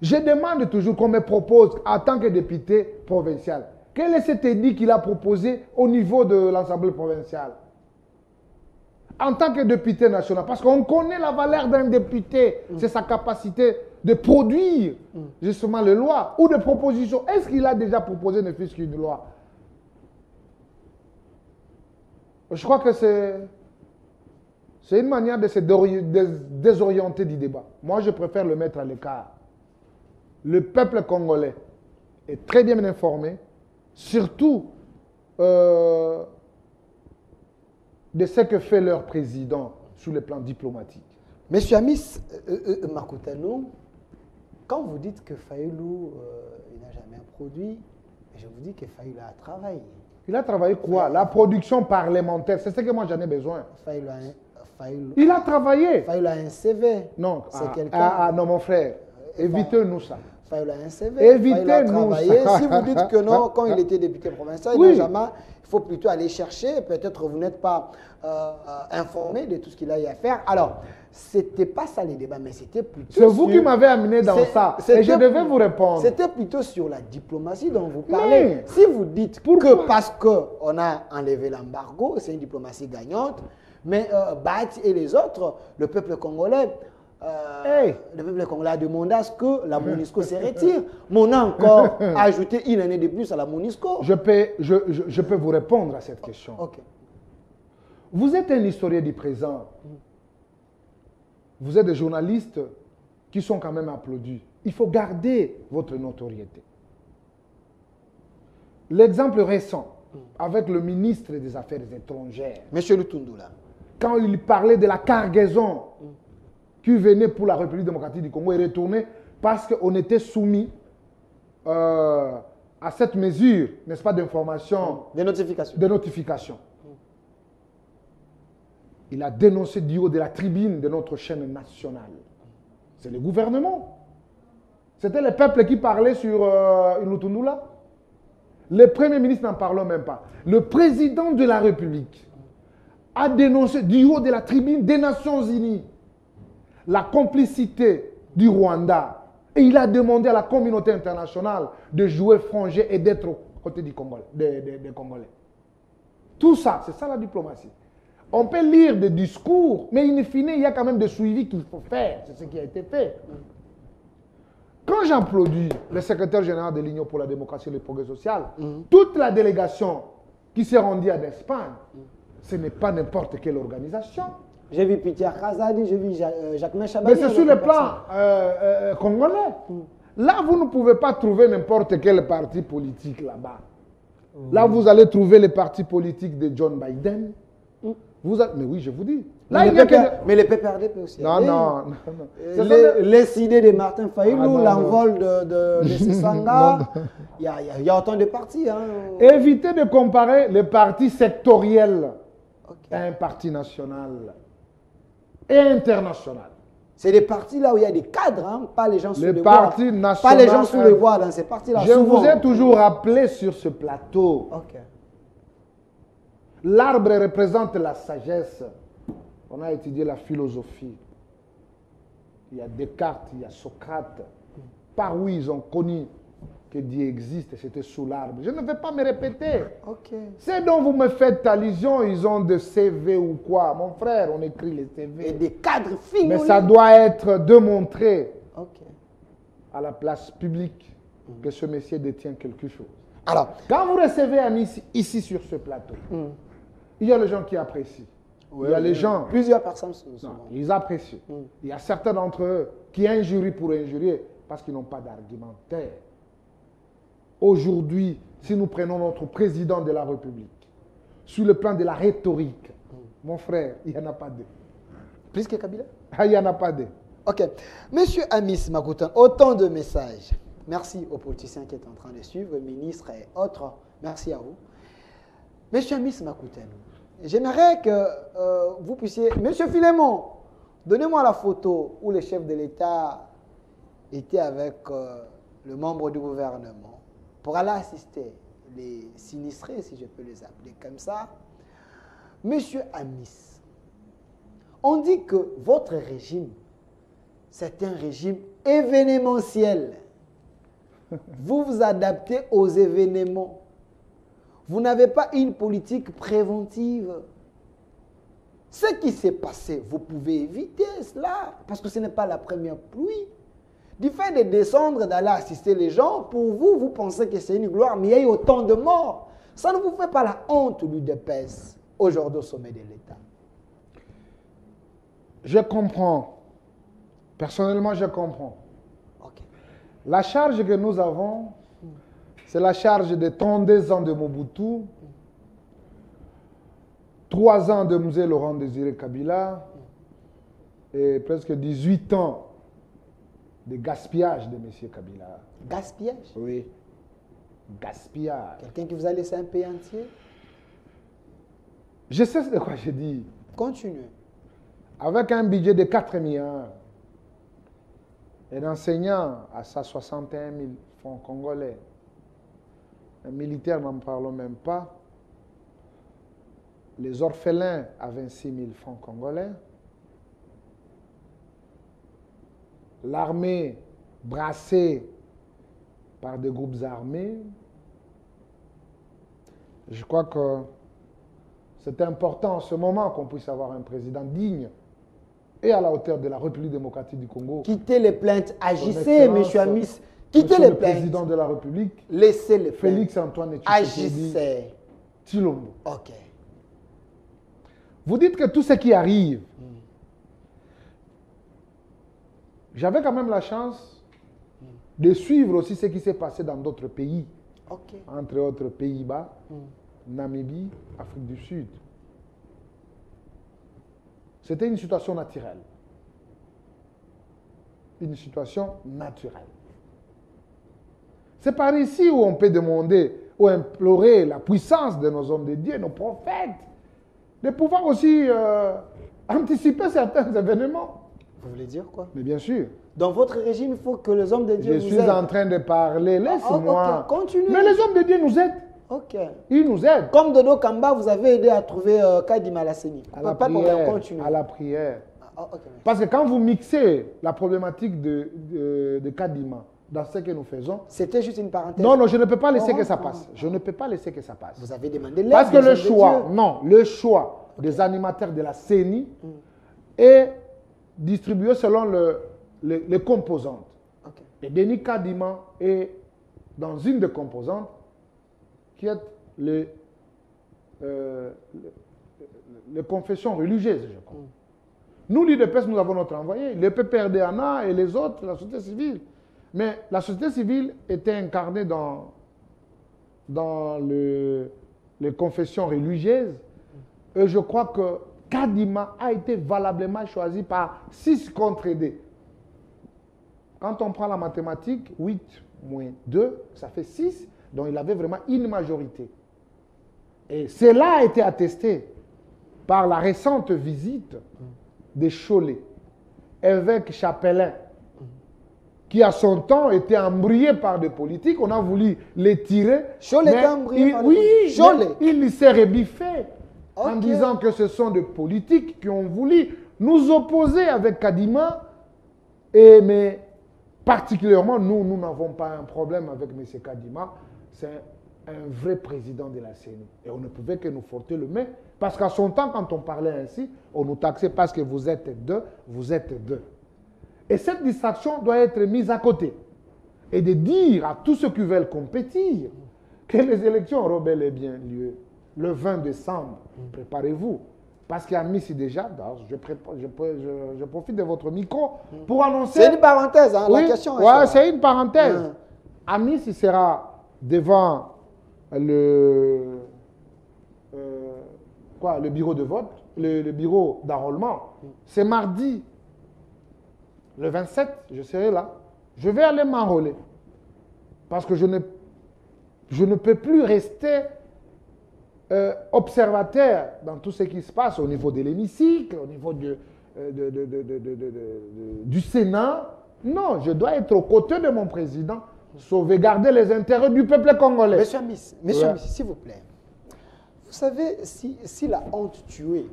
Je demande toujours qu'on me propose en tant que député provincial. Quel est cet édit qu'il a proposé au niveau de l'Assemblée provinciale? En tant que député national, parce qu'on connaît la valeur d'un député, c'est sa capacité de produire justement les lois ou des propositions. Est-ce qu'il a déjà proposé ne fût-ce qu'une loi? Je crois que c'est une manière de se désorienter du débat. Moi, je préfère le mettre à l'écart. Le peuple congolais est très bien informé, surtout de ce que fait leur président sur le plan diplomatique. Monsieur Amis Makutano, quand vous dites que Fayulu il n'a jamais produit, je vous dis que Fayulu a travaillé. Il a travaillé quoi? La production parlementaire, c'est ce que moi j'en ai besoin. Il a travaillé. Fayulu a un CV. Non, c'est quelqu'un. Non mon frère, évitez-nous ça. Fayulu a un CV. Évitez-nous ça. Si vous dites que non, quand il était député provincial, il n'a jamais... Il faut plutôt aller chercher. Peut-être vous n'êtes pas informé de tout ce qu'il a eu à faire. Alors, c'était pas ça les débats, mais c'était plutôt... C'est vous qui m'avez amené dans ça. Et je devais vous répondre. C'était plutôt sur la diplomatie dont vous parlez. Mais, si vous dites que parce qu'on a enlevé l'embargo, c'est une diplomatie gagnante, mais Bati et les autres, le peuple congolais... Le peuple congolais a demandé à ce que la MONUSCO se retire. Mais on a encore ajouté une année de plus à la MONUSCO. Je peux vous répondre à cette question. Okay. Vous êtes un historien du présent. Vous êtes des journalistes qui sont quand même applaudis. Il faut garder votre notoriété. L'exemple récent avec le ministre des Affaires étrangères. Monsieur Lutundoula. Quand il parlait de la cargaison qui venait pour la République démocratique du Congo et retournait parce qu'on était soumis à cette mesure, n'est-ce pas, d'information, Des notifications. de notification. Il a dénoncé du haut de la tribune de notre chaîne nationale. C'est le gouvernement. C'était le peuple qui parlait sur Ilutundula. Le Premier ministre n'en parlons même pas. Le président de la République a dénoncé du haut de la tribune des Nations Unies la complicité du Rwanda. Et il a demandé à la communauté internationale de jouer franc jeu et d'être aux côtés des Congolais. Tout ça, c'est ça la diplomatie. On peut lire des discours, mais in fine, il y a quand même des suivis qu'il faut faire. C'est ce qui a été fait. Quand j'applaudis le secrétaire général de l'Union pour la démocratie et le progrès social, toute la délégation qui s'est rendue à l'Espagne, ce n'est pas n'importe quelle organisation. J'ai vu Peter Kazadi, j'ai vu Jacques Chabani. Mais c'est sur le plan congolais. Là, vous ne pouvez pas trouver n'importe quel parti politique là-bas. Là, vous allez trouver les partis politiques de John Biden. Mais oui, je vous dis. Là, Mais les PPRD aussi. Non. Les idées de Martin Fayulu, l'envol de Sissanga. Il y a autant de partis. Hein. Évitez de comparer les partis sectoriels à un parti national et international. C'est des partis là où il y a des cadres, hein, pas les gens sous les voies. Pas les gens sous les voies dans ces partis-là. Je vous ai toujours rappelé sur ce plateau. L'arbre représente la sagesse. On a étudié la philosophie. Il y a Descartes, il y a Socrate. Par où ils ont connu que Dieu existe, c'était sous l'arbre. Je ne vais pas me répéter. C'est dont vous me faites allusion, ils ont des CV ou quoi. Mon frère, on écrit les CV. Et des cadres finis. Mais ça doit être démontré à la place publique que ce monsieur détient quelque chose. Alors, quand vous recevez un ici sur ce plateau, il y a les gens qui apprécient. Il y a les gens. Plusieurs personnes. Ils apprécient. Il y a certains d'entre eux qui injurient pour injurier parce qu'ils n'ont pas d'argumentaire. Aujourd'hui, si nous prenons notre président de la République, sur le plan de la rhétorique, mon frère, il n'y en a pas deux. Plus que Kabila? Il n'y en a pas deux. Ok. Monsieur Amis Makoutan, autant de messages. Merci aux politiciens qui sont en train de suivre, ministres et autres. Merci à vous. Monsieur Amis Makoutan, j'aimerais que vous puissiez... Monsieur Philémon, donnez-moi la photo où le chef de l'État était avec le membre du gouvernement pour aller assister les sinistrés, si je peux les appeler comme ça. Monsieur Amis, on dit que votre régime, c'est un régime événementiel. Vous vous adaptez aux événements. Vous n'avez pas une politique préventive. Ce qui s'est passé, vous pouvez éviter cela, parce que ce n'est pas la première pluie. Du fait de descendre, d'aller assister les gens, pour vous, vous pensez que c'est une gloire, mais il y a eu autant de morts. Ça ne vous fait pas la honte, l'UDPS, aujourd'hui au sommet de l'État? Je comprends. Personnellement, je comprends. La charge que nous avons, c'est la charge de 32 ans de Mobutu, 3 ans de Mzee Laurent Désiré Kabila et presque 18 ans de gaspillage de M. Kabila. Gaspillage? Oui. Gaspillage. Quelqu'un qui vous a laissé un pays entier? Je sais de quoi je dis. Continuez. Avec un budget de 4 milliards, un enseignant à 61 000 francs congolais, un militaire, n'en parlons même pas, les orphelins à 26 000 francs congolais, l'armée brassée par des groupes armés. Je crois que c'est important en ce moment qu'on puisse avoir un président digne et à la hauteur de la République démocratique du Congo. Quittez les plaintes, agissez, M. Amis. Quittez les plaintes. Le président de la République, laissez les plaintes. Félix-Antoine Tshisekedi Tshilombo. Ok. Vous dites que tout ce qui arrive, j'avais quand même la chance de suivre aussi ce qui s'est passé dans d'autres pays, entre autres Pays-Bas, Namibie, Afrique du Sud. C'était une situation naturelle. une situation naturelle. C'est par ici où on peut demander ou implorer la puissance de nos hommes de Dieu, nos prophètes, de pouvoir aussi anticiper certains événements. Vous voulez dire quoi? Mais bien sûr. Dans votre régime, il faut que les hommes de Dieu Je vous suis aident. en train de parler, laisse-moi. Ok, continuez. Mais les hommes de Dieu nous aident. Ok. Ils nous aident. Comme Dodo Kamba, vous avez aidé à trouver Kadima Lasseni. À la Pas de problème, prière. continuez. À la prière. Ah, ok, merci. Parce que quand vous mixez la problématique de Kadima dans ce que nous faisons, C'était juste une parenthèse. non, non, je ne peux pas laisser Oh, que ça oh, passe. Je ne peux pas laisser que ça passe. Vous avez demandé l'aide Parce que des le hommes de choix, Dieu. non, le choix des animateurs de la CENI est distribué selon les composantes. Ok. Et Denis Kadima est dans une des composantes qui est les confessions religieuses, je crois. Nous, l'UDPS, nous avons notre envoyé, le PPRDANA et les autres, la société civile. Mais la société civile était incarnée dans les confessions religieuses. Et je crois que Kadima a été valablement choisi par 6 contre 2. Quand on prend la mathématique, 8 moins 2, ça fait 6. Donc il avait vraiment une majorité. Et cela a été attesté par la récente visite de Cholet, évêque chapelain, qui à son temps était embrouillé par des politiques. On a voulu les tirer. Cholet mais était embrouillé par des oui, politiques. Cholet. mais il s'est rebiffé en Ok. disant que ce sont des politiques qui ont voulu nous opposer avec Kadima. Mais particulièrement, nous n'avons pas un problème avec M. Kadima. C'est un vrai président de la CENI. Et on ne pouvait que nous frotter le main. Parce qu'à son temps, quand on parlait ainsi, on nous taxait parce que vous êtes deux, vous êtes deux. Et cette distraction doit être mise à côté. Et de dire à tous ceux qui veulent compétir que les élections auront bel et bien lieu le 20 décembre. Préparez-vous. Parce qu'à Miss déjà, je profite de votre micro pour annoncer... C'est une parenthèse, hein, Oui, la question. ouais, c'est une parenthèse. Hum. Amis, il sera devant le bureau de vote, le bureau d'enrôlement. C'est mardi, le 27, je serai là. Je vais aller m'enrôler. Parce que je ne peux plus rester observateur dans tout ce qui se passe au niveau de l'hémicycle, au niveau du Sénat. Non, je dois être aux côtés de mon président, sauvegarder les intérêts du peuple congolais. Monsieur Miss, s'il vous plaît. Vous savez, si la honte tuait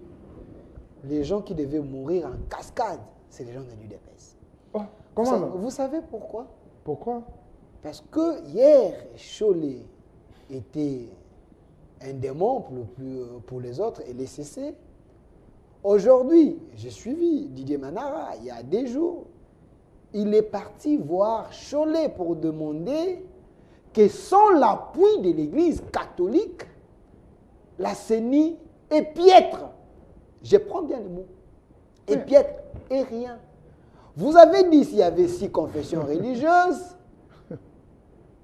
les gens qui devaient mourir en cascade, c'est les gens de l'UDPS. Oh, comment Vous savez pourquoi? Pourquoi? Parce que hier, Cholet était un démon pour les autres et les CC. Aujourd'hui, j'ai suivi Didier Manara il y a des jours. Il est parti voir Cholet pour demander que sans l'appui de l'Église catholique, la CENI est piètre. Je prends bien le mot. Et piètre et rien. Vous avez dit s'il y avait 6 confessions religieuses,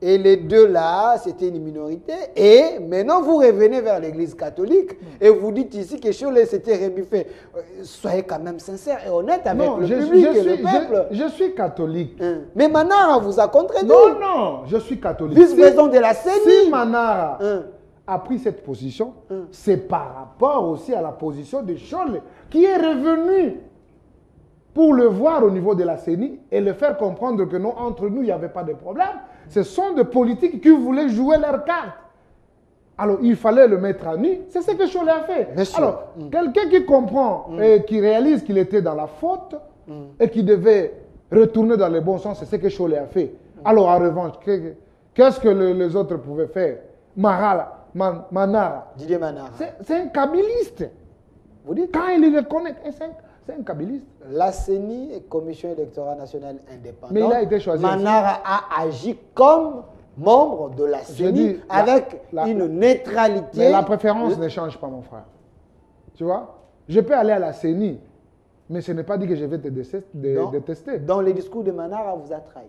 et les deux là, c'était une minorité, et maintenant vous revenez vers l'Église catholique, et vous dites ici que Cholet s'était rebiffé. Soyez quand même sincère et honnête avec le public et le peuple. Je suis catholique. Mais Manara vous a contredit. Non, je suis catholique. Vice-président de la CENI. Si Manara a pris cette position, c'est par rapport aussi à la position de Cholet, qui est revenu pour le voir au niveau de la CENI et le faire comprendre que non, entre nous, il n'y avait pas de problème. Ce sont des politiques qui voulaient jouer leur carte. Alors, il fallait le mettre à nu. C'est ce que Cholet a fait. Alors, quelqu'un qui comprend et qui réalise qu'il était dans la faute et qui devait retourner dans le bon sens, c'est ce que Cholet a fait. Alors, en revanche, qu'est-ce que les autres pouvaient faire? Manara. Didier Manara. C'est un kabiliste. Vous dites? Quand il reconnaît, c'est un kabiliste. La CENI est Commission électorale nationale indépendante. Mais il a été choisi. Manara a agi comme membre de la CENI avec une neutralité. Mais la préférence ne change pas, mon frère. Tu vois? Je peux aller à la CENI, mais ce n'est pas dit que je vais te détester. Dans les discours de Manara, vous a trahi.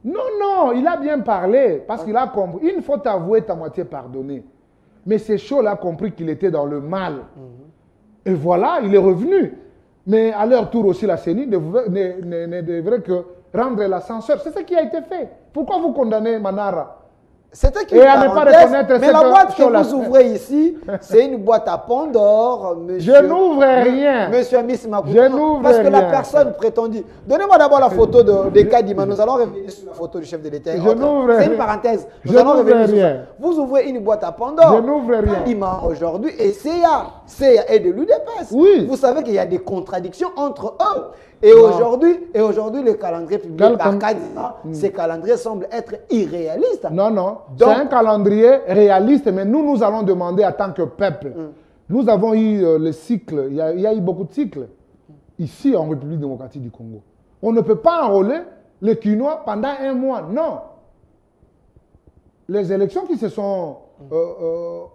Non, il a bien parlé, parce qu'il a compris. Une faute avouée est à moitié pardonnée. Mais c'est chaud, il a compris qu'il était dans le mal. Et voilà, il est revenu. Mais à leur tour aussi, la CENI ne devrait que rendre l'ascenseur. C'est ce qui a été fait. Pourquoi vous condamnez Manara? C'était Et à ne pas reconnaître mais la boîte que vous ouvrez ici, c'est une boîte à Pandore, monsieur. Je n'ouvre rien. Monsieur Amis Makoutounou. Je n'ouvre Parce que la rien. personne prétendue. Donnez-moi d'abord la photo de Kadima. Nous allons revenir sur la photo du chef de l'État. Je n'ouvre C'est une rien. parenthèse. Nous Je allons n'ouvre revenir sur ça. rien. Vous ouvrez une boîte à Pandore. Je n'ouvre rien. Kadima aujourd'hui et CA est de l'UDPS. Oui. Vous savez qu'il y a des contradictions entre eux. Et aujourd'hui, le calendrier publié par Kadima, ces calendriers semblent être irréalistes. Non, non. C'est un calendrier réaliste, mais nous allons demander en tant que peuple. Nous avons eu le cycle, il y a eu beaucoup de cycles ici en République démocratique du Congo. On ne peut pas enrôler les Quinois pendant 1 mois. Non. Les élections qui se sont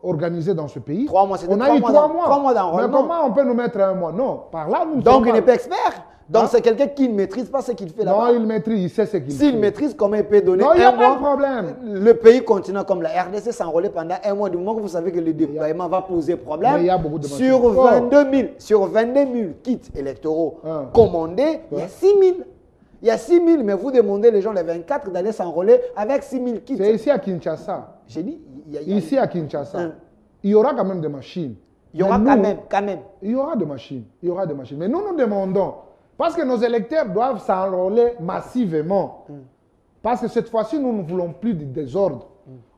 organisées dans ce pays, 3 mois, on a eu 3 mois. 3 mois d'enrôlement. Mais comment on peut nous mettre 1 mois? Non. Par là, nous Donc sommes il n'est pas expert. Donc c'est quelqu'un qui ne maîtrise pas ce qu'il fait là-bas. Non, il maîtrise, il sait ce qu'il fait. S'il maîtrise, comment il peut donner Non, il n'y a 1 mois? pas de problème. Le pays continue comme la RDC s'enrôler pendant 1 mois. Du moment que vous savez que le déploiement va poser problème, Mais il y a beaucoup de sur machines. 22 000 kits électoraux commandés, il y a 6 000. Il y a 6 000, mais vous demandez les gens, les 24, d'aller s'enrôler avec 6 000 kits. C'est ici à Kinshasa. J'ai dit, Ici à Kinshasa, il y aura quand même des machines. Il y aura quand même. Il y aura des machines. Il y aura des machines. Mais nous demandons, parce que nos électeurs doivent s'enrôler massivement. Parce que cette fois-ci, nous ne voulons plus de désordre.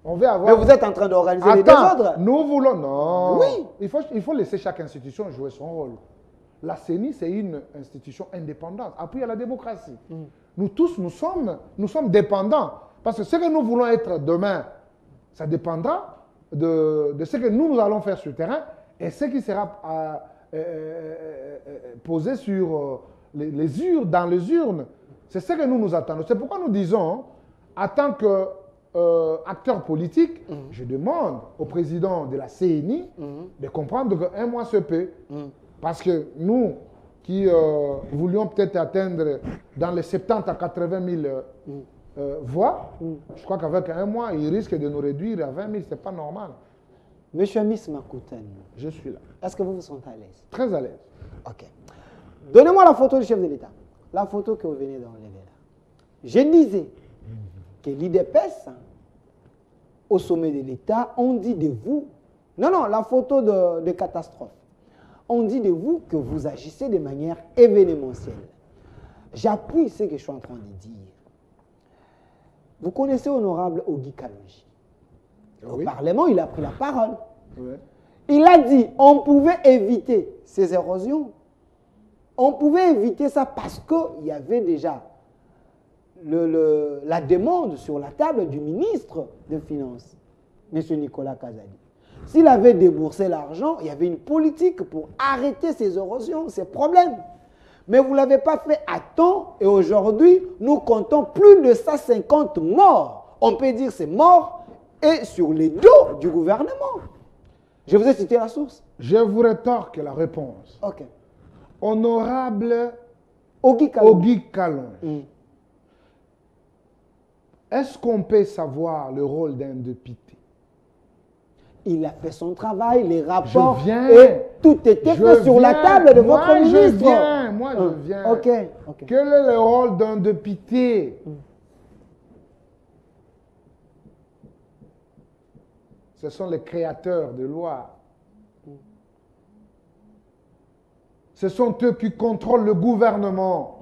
On veut avoir... Mais vous êtes en train d'organiser les désordres. Nous voulons... Non. Oui. Il faut laisser chaque institution jouer son rôle. La CENI, c'est une institution indépendante, appuyée à la démocratie. Nous tous, nous sommes dépendants. Parce que ce que nous voulons être demain, ça dépendra de ce que nous allons faire sur le terrain et ce qui sera posé sur les urnes, dans les urnes. C'est ce que nous attendons. C'est pourquoi nous disons, en tant qu'acteur politique, je demande au président de la CENI de comprendre qu'un mois se peut. Parce que nous, qui voulions peut-être atteindre dans les 70 à 80 000 voix, je crois qu'avec 1 mois, il risque de nous réduire à 20 000. Ce n'est pas normal. Monsieur Miss Makoutounou, je suis là. Est-ce que vous vous sentez à l'aise? Très à l'aise. Ok. Donnez-moi la photo du chef de l'État. La photo que vous venez d'enlever là. Je disais que l'IDPS, au sommet de l'État, on dit de vous... Non, la photo de catastrophe. On dit de vous que vous agissez de manière événementielle. J'appuie ce que je suis en train de dire. Vous connaissez honorable Ogi Kalonji. Au Parlement, il a pris la parole. Il a dit on pouvait éviter ces érosions. On pouvait éviter ça parce qu'il y avait déjà la demande sur la table du ministre des Finances, M. Nicolas Kazadi. S'il avait déboursé l'argent, il y avait une politique pour arrêter ces érosions, ces problèmes. Mais vous ne l'avez pas fait à temps et aujourd'hui, nous comptons plus de 150 morts. On peut dire c'est mort et sur les dos du gouvernement. Je vous ai cité la source. Je vous rétorque la réponse. Ok. Honorable Ogi Kalonji. Est-ce qu'on peut savoir le rôle d'un député? Il a fait son travail, les rapports, et tout était fait sur la table de votre ministre. Moi, je viens. Ok. Quel est le rôle d'un député? Ce sont les créateurs de lois. Ce sont eux qui contrôlent le gouvernement.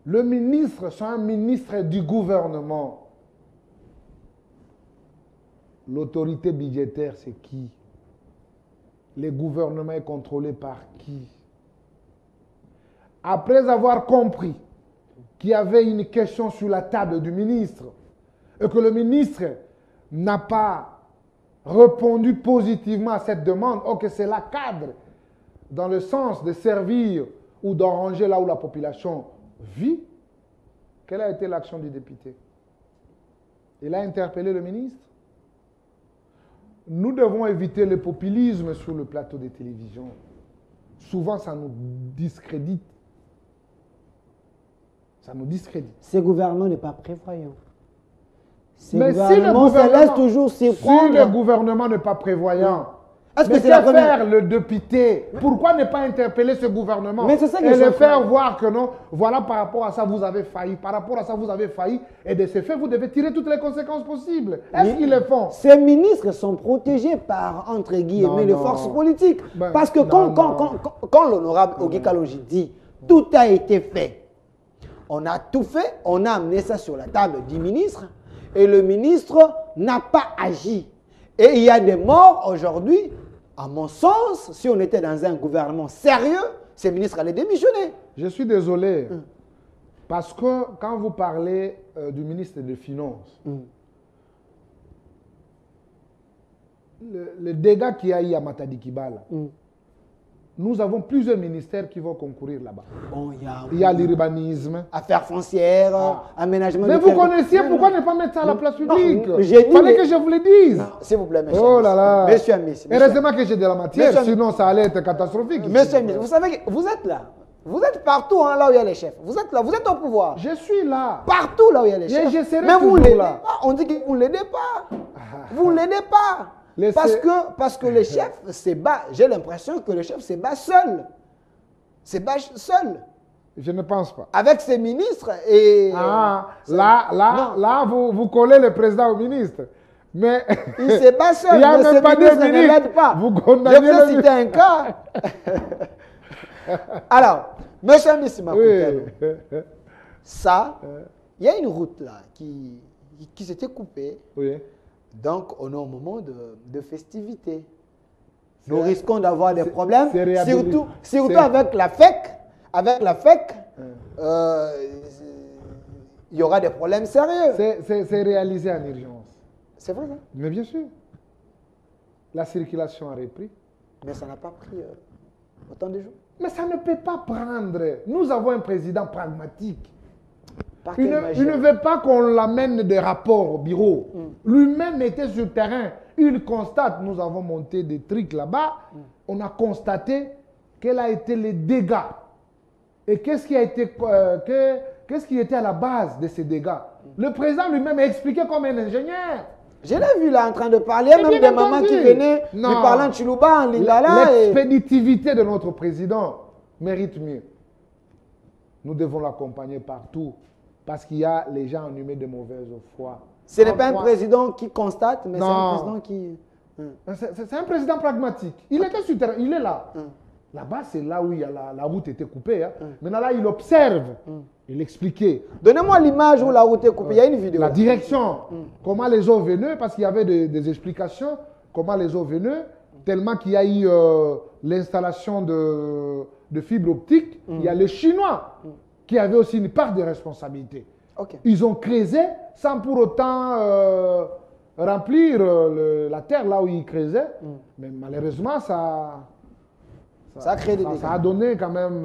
Le ministre, c'est un ministre du gouvernement. L'autorité budgétaire, c'est qui? Le gouvernement est contrôlé par qui? Après avoir compris qu'il y avait une question sur la table du ministre et que le ministre n'a pas répondu positivement à cette demande, ou que c'est la cadre dans le sens de servir ou d'arranger là où la population vit, quelle a été l'action du député? Il a interpellé le ministre. Nous devons éviter le populisme sur le plateau de télévision. Souvent, ça nous discrédite. Ça nous discrédite. Ce gouvernement n'est pas prévoyant. Mais si le gouvernement se laisse toujours surprendre. Si le gouvernement n'est pas prévoyant, Est-ce que Mais c'est la que première? faire le député? Pourquoi ne pas interpeller ce gouvernement Mais c'est ça que et je le comprends. faire voir que non, voilà, par rapport à ça, vous avez failli, par rapport à ça, vous avez failli, et de ce fait, vous devez tirer toutes les conséquences possibles. Est-ce qu'ils le font? Ces ministres sont protégés par, entre guillemets, Non, les non. forces politiques. Ben, Parce que non, quand l'honorable Ogi Kaloji dit « tout a été fait », on a tout fait, on a amené ça sur la table du ministre, et le ministre n'a pas agi. Et il y a des morts aujourd'hui. À mon sens, si on était dans un gouvernement sérieux, ces ministres allaient démissionner. Je suis désolé, parce que quand vous parlez du ministre des Finances, le dégât qu'il y a eu à Matadi Kibala, nous avons plusieurs ministères qui vont concourir là-bas. Bon, Il y a l'urbanisme. affaires foncières, aménagement Mais de vous connaissiez, pourquoi ne pas mettre ça à la place publique? j'ai dit, Fallait mais- que je vous le dise. S'il vous plaît, monsieur. Oh là là. Monsieur Amis. Heureusement que j'ai de la matière, Monsieur- sinon ça allait être catastrophique. Monsieur Amis, vous savez que vous êtes là. Vous êtes partout, hein, là où il y a les chefs. Vous êtes là, vous êtes au pouvoir. Je suis là. Partout là où il y a les Et chefs. je serai Mais vous toujours ne l'aidez là. pas. On dit que vous ne l'aidez pas. Vous ne l'aidez pas. Laissez- Parce que le chef se bat. J'ai l'impression que le chef se bat seul. Se bat seul. Je ne pense pas. Avec ses ministres et... Ah, Non. là, vous collez le président au ministre. Mais Il se bat seul, il y a mais même ses pas de ministres ne ministre. l'aident pas. Vous Je condamnez vous ai le cité un cas. Alors, monsieur Amis Makutano, oui. ça, il y a une route là qui s'était coupée. Oui. Donc, on est au moment de festivités. Nous risquons d'avoir des problèmes, c'est réhabilité. surtout C'est- avec la FEC. Avec la FEC, il y aura des problèmes sérieux. C'est réalisé en urgence. C'est vrai, ça? Mais bien sûr. La circulation a repris. Mais ça n'a pas pris autant de jours. Mais ça ne peut pas prendre. Nous avons un président pragmatique. Par Il quelle ne, magie? il ne veut pas qu'on l'amène des rapports au bureau. Lui-même était sur le terrain. Il constate, nous avons monté des trucs là-bas. On a constaté quels a été les dégâts. Et qu'est-ce qui a été, qu'est-ce qui était à la base de ces dégâts. Le président lui-même a expliqué comme un ingénieur. Je l'ai vu là en train de parler. Il y a Mais même bien des mamans entendu. qui venaient lui Non. parler en Chiluba, en Lingala. et- L'expéditivité de notre président mérite mieux. Nous devons l'accompagner partout parce qu'il y a les gens animés de mauvaise foi. Ce n'est pas un Parfois- président qui constate, mais c'est un Non. président qui... C'est un président pragmatique. Il était sur terrain, il est là. Là-bas, c'est là où il y a la route était coupée. Hein. Maintenant, là, il observe. Il expliquait Donnez-moi l'image où la route est coupée. Il y a une vidéo. la direction, comment les eaux venaient, parce qu'il y avait des explications, comment les eaux venaient, tellement qu'il y a eu l'installation de fibres optiques. Il y a les Chinois qui avaient aussi une part de responsabilité. Ok. Ils ont creusé sans pour autant remplir la terre là où ils creusaient. Mais malheureusement, ça Ça a créé des dégâts. ça a donné quand même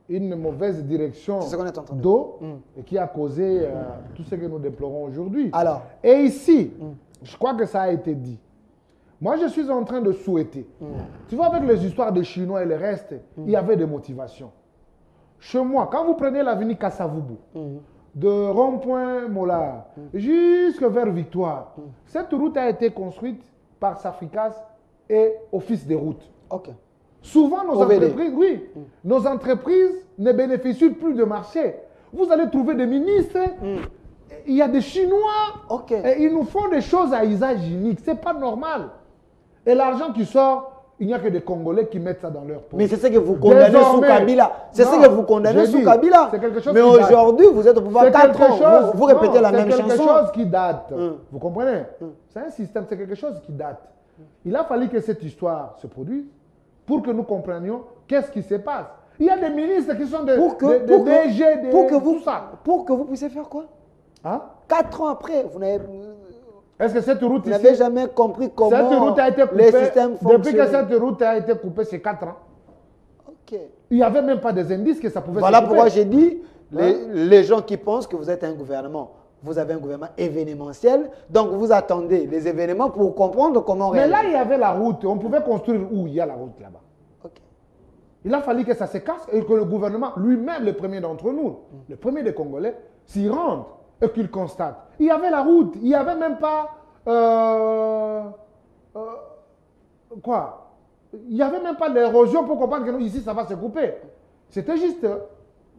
une mauvaise direction C'est ce qu'on est en train de d'eau et qui a causé tout ce que nous déplorons aujourd'hui. Alors. Et ici, je crois que ça a été dit. Moi, je suis en train de souhaiter. Tu vois, avec les histoires des Chinois et le reste, il y avait des motivations. Chez moi, quand vous prenez l'avenue Kassavubu, de rond-point Mollard jusque vers Victoire, cette route a été construite par Safricas et Office des routes. Ok. Souvent, nos OVD. entreprises, oui, nos entreprises ne bénéficient plus de marché. Vous allez trouver des ministres, il y a des Chinois, Ok. et ils nous font des choses à usage unique. Ce n'est pas normal. Et l'argent qui sort, il n'y a que des Congolais qui mettent ça dans leur poche. Mais c'est ce que vous condamnez sous Désormais, Kabila. C'est ce non, que vous condamnez j'ai sous dit, Kabila. c'est quelque chose Mais qui date. aujourd'hui, vous êtes au pouvoir C'est 4 quelque ans. chose, Vous répétez non, la même C'est chanson. quelque chose qui date. Vous comprenez? Mm. C'est un système, c'est quelque chose qui date. Il a fallu que cette histoire se produise pour que nous comprenions qu'est-ce qui se passe. Il y a des ministres qui sont des DG, tout ça. Pour que vous puissiez faire quoi? Hein? 4 ans après, vous n'avez Est-ce que cette route vous n'avez ici, jamais compris comment cette route a été les coupée, systèmes depuis que fonctionnent. cette route a été coupée, c'est 4 ans. Ok. Il n'y avait même pas des indices que ça pouvait Voilà se couper. pourquoi j'ai dit, Hein? les gens qui pensent que vous êtes un gouvernement, vous avez un gouvernement événementiel, donc vous attendez les événements pour comprendre comment Mais là, réagir. il y avait la route. On pouvait construire où il y a la route là-bas. Ok. Il a fallu que ça se casse et que le gouvernement, lui-même, le premier d'entre nous, le premier des Congolais, s'y rende et qu'il constate. Il y avait la route, il n'y avait même pas quoi? Il n'y avait même pas l'érosion pour comprendre que ici, ça va se couper. C'était juste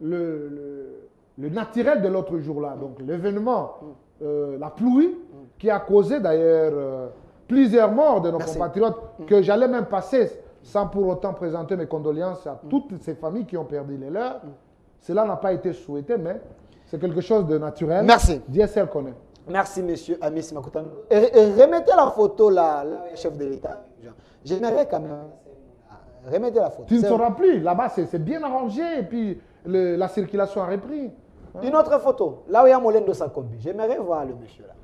le naturel de l'autre jour-là. Donc, l'événement, la pluie, qui a causé d'ailleurs plusieurs morts de nos compatriotes, que j'allais même passer sans pour autant présenter mes condoléances à toutes ces familles qui ont perdu les leurs. Cela n'a pas été souhaité, mais c'est quelque chose de naturel. Merci. Dieu seul connaît. Merci, monsieur Amis Makutano. Remettez la photo là, chef de l'État. J'aimerais quand même. Remettez la photo. Tu ne sauras plus. Là-bas, c'est bien arrangé et puis la circulation a repris. Une autre photo, là où il y a Molendo Sakombi. J'aimerais voir le monsieur là.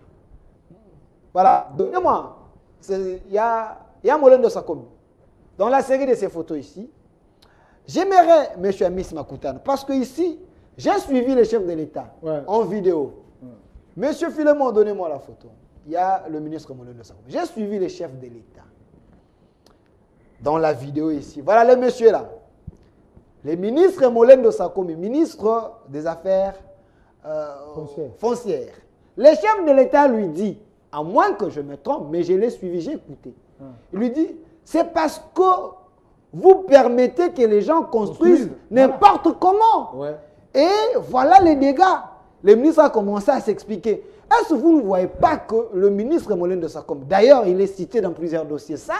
Voilà, donnez-moi. Il y a Molendo Sakombi. Dans la série de ces photos ici, j'aimerais, monsieur Amis Makutano, parce que ici, j'ai suivi le chef de l'État en vidéo. Monsieur Philemon, donnez-moi la photo. Il y a le ministre Molendo Sakombi. J'ai suivi le chef de l'État. Dans la vidéo ici. Voilà le monsieur là. Le ministre Molendo Sakombi, ministre des Affaires foncières. Le chef de l'État lui dit, à moins que je me trompe, mais je l'ai suivi, j'ai écouté. Il lui dit, c'est parce que vous permettez que les gens construisent n'importe comment. Et voilà les dégâts. Le ministre a commencé à s'expliquer. Est-ce que vous ne voyez pas que le ministre Molendo Sakombi, d'ailleurs, il est cité dans plusieurs dossiers sales,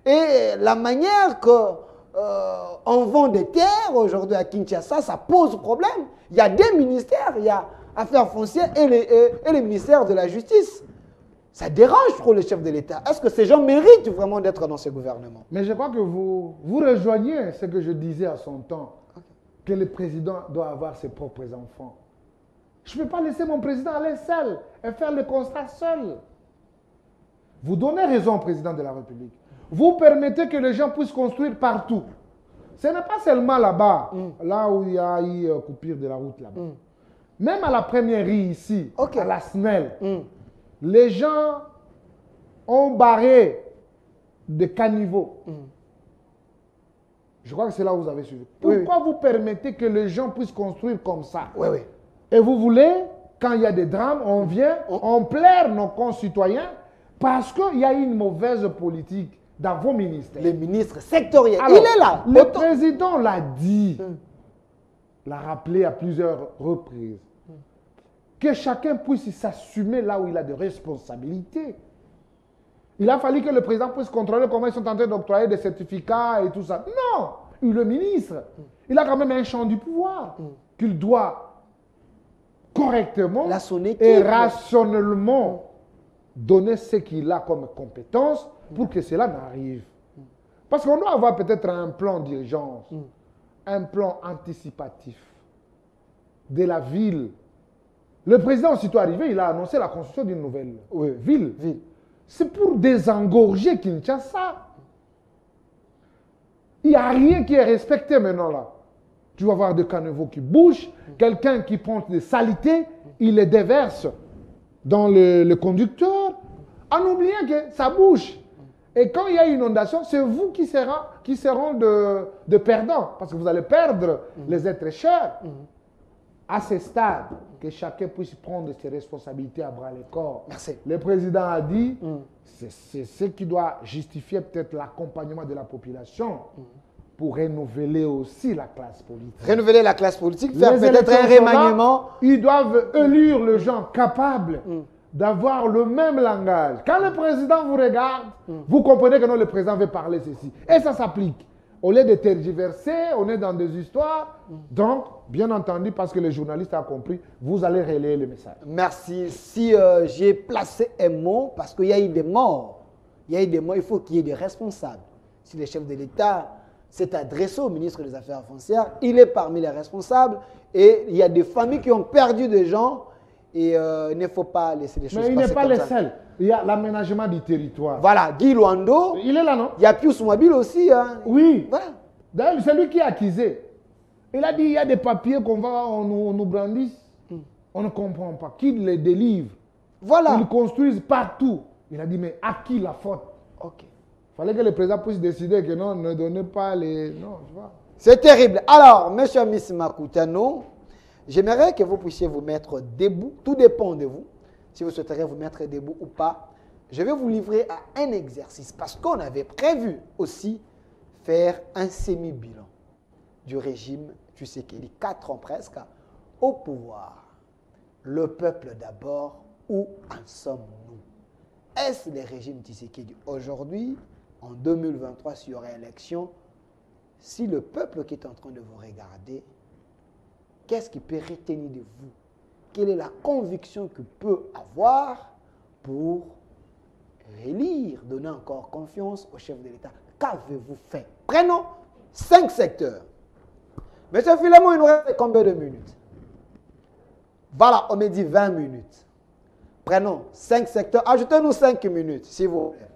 et la manière qu'on vend des terres aujourd'hui à Kinshasa, ça pose problème. Il y a des ministères, il y a Affaires foncières et le ministère de la Justice. Ça dérange trop le chef de l'État. Est-ce que ces gens méritent vraiment d'être dans ce gouvernement? Mais je crois que vous rejoignez ce que je disais à son temps, que le président doit avoir ses propres enfants. Je ne peux pas laisser mon président aller seul et faire le constat seul. Vous donnez raison au président de la République. Vous permettez que les gens puissent construire partout. Ce n'est pas seulement là-bas, là où il y a eu coupure de la route là-bas. Même à la première rue ici, à la SNEL, les gens ont barré des caniveaux. Je crois que c'est là où vous avez suivi. Pourquoi vous permettez que les gens puissent construire comme ça? Et vous voulez, quand il y a des drames, on vient, on plaire nos concitoyens parce qu'il y a une mauvaise politique dans vos ministères. Les ministres sectoriels. Alors, il est là. Le président l'a dit, l'a rappelé à plusieurs reprises, que chacun puisse s'assumer là où il a des responsabilités. Il a fallu que le président puisse contrôler comment ils sont en train d'octroyer des certificats et tout ça. Non, le ministre, il a quand même un champ du pouvoir qu'il doit correctement et rationnellement donner ce qu'il a comme compétence pour que cela n'arrive. Parce qu'on doit avoir peut-être un plan d'urgence, un plan anticipatif de la ville. Le président, aussitôt arrivé, il a annoncé la construction d'une nouvelle ville. C'est pour désengorger Kinshasa. Il n'y a rien qui est respecté maintenant là. Tu vas voir des caniveaux qui bougent, quelqu'un qui prend des saletés, il les déverse dans le conducteur, en oubliant que ça bouge. Et quand il y a une inondation, c'est vous qui seront de perdants, parce que vous allez perdre les êtres chers. À ce stade, que chacun puisse prendre ses responsabilités à bras le corps. Le président a dit, c'est ce qui doit justifier peut-être l'accompagnement de la population pour renouveler aussi la classe politique. Renouveler la classe politique, faire peut-être un remaniement. Ils doivent élire les gens capables d'avoir le même langage. Quand le président vous regarde, vous comprenez que non, le président veut parler ceci. Et ça s'applique. Au lieu de tergiverser, on est dans des histoires. Donc, bien entendu, parce que les journalistes ont compris, vous allez relayer le message. Merci. Si j'ai placé un mot, parce qu'il y a eu des morts, il faut qu'il y ait des responsables. Si le chef de l'État s'est adressé au ministre des Affaires foncières, il est parmi les responsables. Et il y a des familles qui ont perdu des gens. Et il ne faut pas laisser les choses passer. Mais il n'est pas le seul. Il y a l'aménagement du territoire. Voilà, Guy Luando. Il est là, non? Il y a Pius Mobile aussi. Hein. Oui. Voilà. D'ailleurs, c'est lui qui est accusé. Il a dit il y a des papiers on nous brandisse. On ne comprend pas. Qui les délivre? Voilà. Ils construisent partout. Il a dit mais à qui la faute? Il fallait que le président puisse décider que non, ne donnez pas les... Non, tu vois. C'est terrible. Alors, monsieur Amis Makutano, j'aimerais que vous puissiez vous mettre debout. Tout dépend de vous. si vous souhaiterez vous mettre debout ou pas. Je vais vous livrer à un exercice parce qu'on avait prévu aussi faire un semi-bilan du régime Tshisekedi, 4 ans presque, au pouvoir. Le peuple d'abord, où en sommes-nous? Est-ce le régime Tshisekedi aujourd'hui, en 2023, s'il y aurait élection, si le peuple qui est en train de vous regarder, qu'est-ce qu'il peut retenir de vous? Quelle est la conviction qu'il peut avoir pour relire, donner encore confiance au chef de l'État? Qu'avez-vous fait? Prenons 5 secteurs. Monsieur Philemon, il nous reste combien de minutes? Voilà, on me dit 20 minutes. Prenons 5 secteurs. Ajoutez-nous 5 minutes, s'il vous plaît.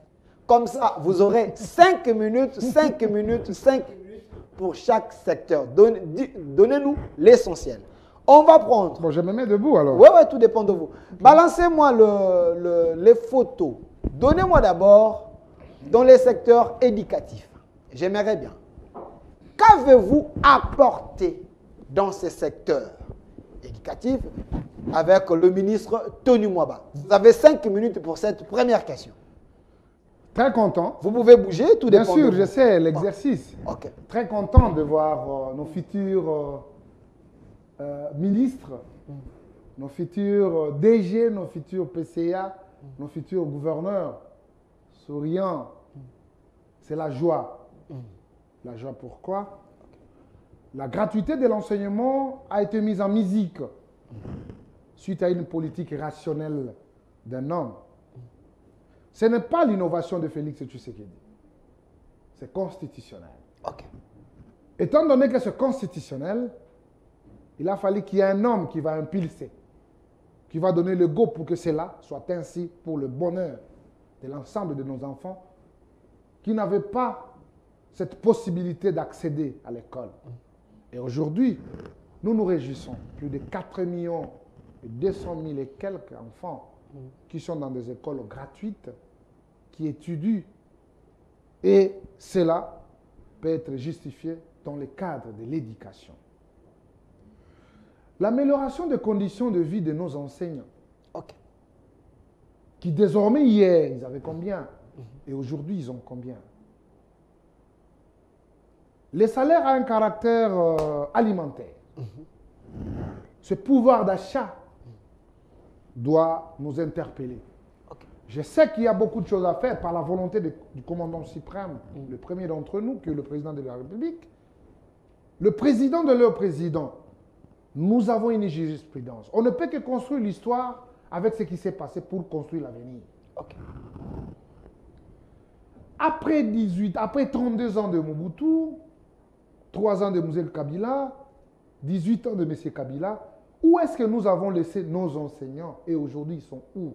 Comme ça, vous aurez 5 minutes, 5 minutes, 5 minutes pour chaque secteur. Donnez-nous l'essentiel. On va prendre... Bon, je me mets debout alors. Oui, oui, tout dépend de vous. Balancez-moi les photos. Donnez-moi d'abord dans les secteurs éducatifs. J'aimerais bien. Qu'avez-vous apporté dans ces secteurs éducatifs avec le ministre Tony Mwaba? Vous avez 5 minutes pour cette première question. Très content. Vous pouvez bouger, tout dépend. Bien sûr, je sais l'exercice. Ok. Très content de voir nos futurs ministres, nos futurs DG, nos futurs PCA, nos futurs gouverneurs souriants. C'est la joie. La joie pourquoi? La gratuité de l'enseignement a été mise en musique suite à une politique rationnelle d'un homme. Ce n'est pas l'innovation de Félix Tshisekedi. C'est constitutionnel. Ok. Étant donné que c'est constitutionnel, il a fallu qu'il y ait un homme qui va impulser, qui va donner le go pour que cela soit ainsi pour le bonheur de l'ensemble de nos enfants qui n'avaient pas cette possibilité d'accéder à l'école. Et aujourd'hui, nous nous réjouissons. Plus de 4 millions et 200 000 et quelques enfants qui sont dans des écoles gratuites, qui étudient. Et cela peut être justifié dans le cadre de l'éducation. L'amélioration des conditions de vie de nos enseignants, qui désormais hier, ils avaient combien? Et aujourd'hui, ils ont combien? Les salaires ont un caractère alimentaire. Ce pouvoir d'achat doit nous interpeller. Je sais qu'il y a beaucoup de choses à faire par la volonté du commandant suprême, le premier d'entre nous, qui est le président de la République. Le président de leur président, nous avons une jurisprudence. On ne peut que construire l'histoire avec ce qui s'est passé pour construire l'avenir. Après 32 ans de Mobutu, 3 ans de M. Kabila, 18 ans de M. Kabila, où est-ce que nous avons laissé nos enseignants et aujourd'hui ils sont où?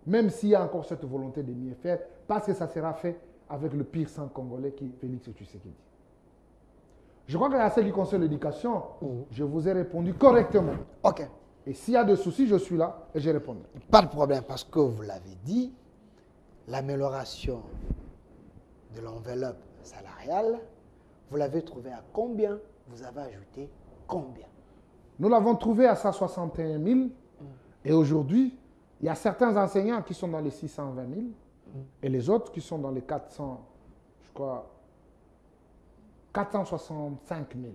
Même s'il y a encore cette volonté de mieux faire, parce que ça sera fait avec le pire sang congolais qui est Félix Tshisekedi. Je crois qu'à ce qui concerne l'éducation, je vous ai répondu correctement. Ok. Et s'il y a des soucis, je suis là et je réponds. Pas de problème, parce que vous l'avez dit, l'amélioration de l'enveloppe salariale, vous l'avez trouvé à combien? Vous avez ajouté combien? Nous l'avons trouvé à 161 000. Et aujourd'hui, il y a certains enseignants qui sont dans les 620 000 et les autres qui sont dans les 400, je crois, 465 000.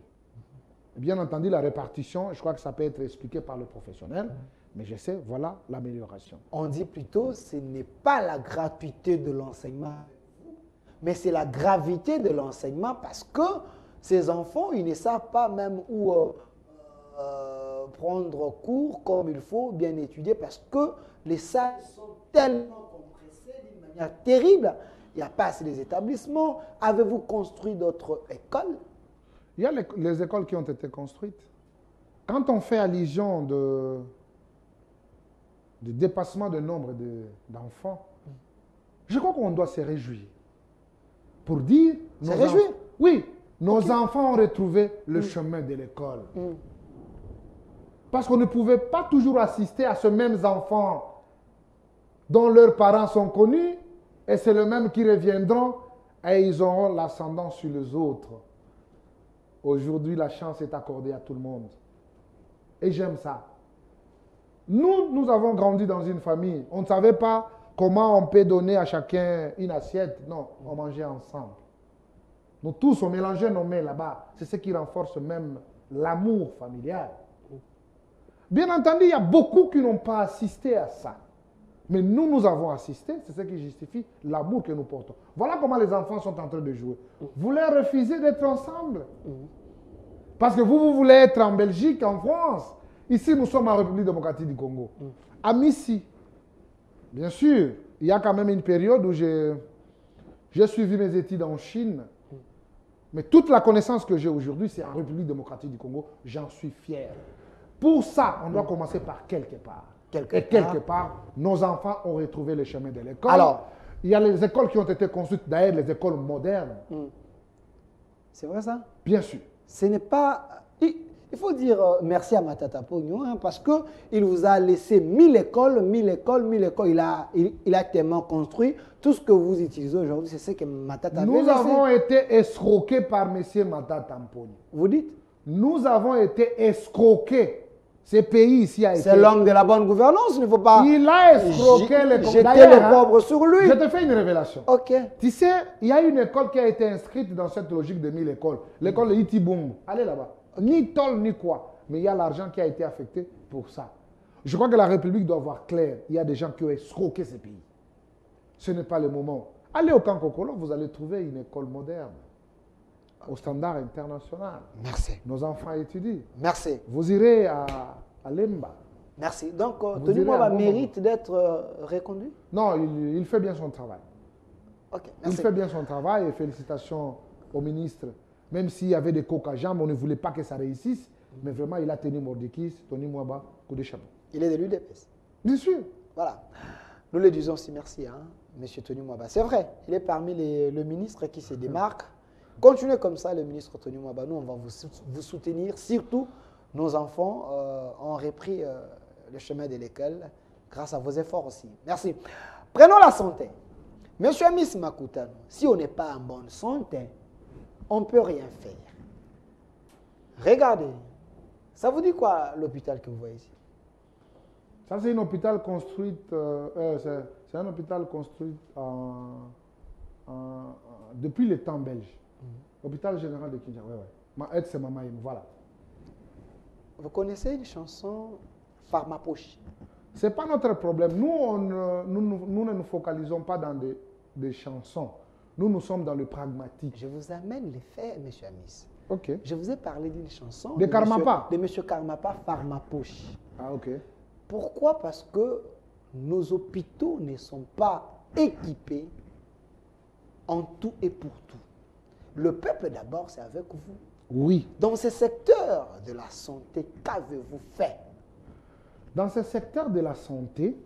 Bien entendu, la répartition, je crois que ça peut être expliqué par le professionnel, mais je sais, voilà l'amélioration. On dit plutôt, ce n'est pas la gratuité de l'enseignement, mais c'est la gravité de l'enseignement parce que ces enfants, ils ne savent pas même où prendre cours comme il faut, bien étudier, parce que les salles sont tellement compressées d'une manière terrible. Il n'y a pas assez d'établissements. Avez-vous construit d'autres écoles? Il y a les écoles qui ont été construites. Quand on fait allusion de dépassement de nombre d'enfants, je crois qu'on doit se réjouir. Pour dire... Se réjouir? Oui, nos enfants ont retrouvé le chemin de l'école. Parce qu'on ne pouvait pas toujours assister à ces mêmes enfants dont leurs parents sont connus, et c'est les mêmes qui reviendront et ils auront l'ascendant sur les autres. Aujourd'hui, la chance est accordée à tout le monde. Et j'aime ça. Nous avons grandi dans une famille. On ne savait pas comment on peut donner à chacun une assiette. Non, on mangeait ensemble. Nous tous, on mélangeait nos mains là-bas. C'est ce qui renforce même l'amour familial. Bien entendu, il y a beaucoup qui n'ont pas assisté à ça. Mais nous avons assisté. C'est ce qui justifie l'amour que nous portons. Voilà comment les enfants sont en train de jouer. Vous leur refusez d'être ensemble. Parce que vous voulez être en Belgique, en France. Ici, nous sommes en République démocratique du Congo. À Missy, bien sûr, il y a quand même une période où j'ai suivi mes études en Chine. Mais toute la connaissance que j'ai aujourd'hui, c'est en République démocratique du Congo. J'en suis fier. Pour ça, on doit commencer par quelque part. Quelque part, nos enfants ont retrouvé le chemin de l'école. Alors, il y a les écoles qui ont été construites, d'ailleurs, les écoles modernes. C'est vrai ça? Bien sûr. Ce n'est pas... Il faut dire merci à Matata Pognon, hein, parce qu'il vous a laissé 1000 écoles. Il a tellement construit. Tout ce que vous utilisez aujourd'hui, c'est ce que Matata avait laissé. Nous avons été escroqués par M. Matata Pognon. Vous dites? Nous avons été escroqués. Ce pays ici a été... C'est l'homme de la bonne gouvernance, il ne faut pas... Il a escroqué les jeter les pauvres sur lui. Je te fais une révélation. Ok. Tu sais, il y a une école qui a été inscrite dans cette logique de 1000 écoles. L'école de Itiboum. Allez là-bas. Ni tol, ni quoi. Mais il y a l'argent qui a été affecté pour ça. Je crois que la République doit voir clair. Il y a des gens qui ont escroqué ce pays. Ce n'est pas le moment. Allez au Kankokolo, vous allez trouver une école moderne. Au standard international. Merci. Nos enfants étudient. Merci. Vous irez à Lemba. Merci. Donc, Tony Mwaba mérite d'être reconduit? Non, il fait bien son travail. Ok, il fait bien son travail et félicitations au ministre. Même s'il y avait des coques à jambes, on ne voulait pas que ça réussisse. Mais vraiment, il a tenu Mordekis, Tony Mwaba, coup de chapeau. Il est de l'UDPS. Bien sûr. Voilà. Nous le disons aussi merci, hein, M. Tony Mwaba. C'est vrai, il est parmi le ministre qui se démarque. Continuez comme ça, le ministre Tony Mwaba. Nous, on va vous soutenir. Surtout, nos enfants ont repris le chemin de l'école grâce à vos efforts aussi. Merci. Prenons la santé. Monsieur Miss Makutano, si on n'est pas en bonne santé, on ne peut rien faire. Regardez. Ça vous dit quoi, l'hôpital que vous voyez ici? Ça, c'est un hôpital construit... c'est un hôpital construit depuis les temps belges. Hôpital général de Kinshasa, ouais. Ma aide, c'est Mama Yem, voilà. Vous connaissez une chanson Pharmapoche? Ce n'est pas notre problème. Nous, nous ne nous focalisons pas dans des chansons. Nous sommes dans le pragmatique. Je vous amène les faits, M. Amis. Ok. Je vous ai parlé d'une chanson de Karmapa. De M. Karmapa, Pharmapoche. Ah, ok. Pourquoi? Parce que nos hôpitaux ne sont pas équipés en tout et pour tout. Le peuple d'abord, c'est avec vous. Oui. Dans ce secteur de la santé, qu'avez-vous fait? Dans ce secteur de la santé,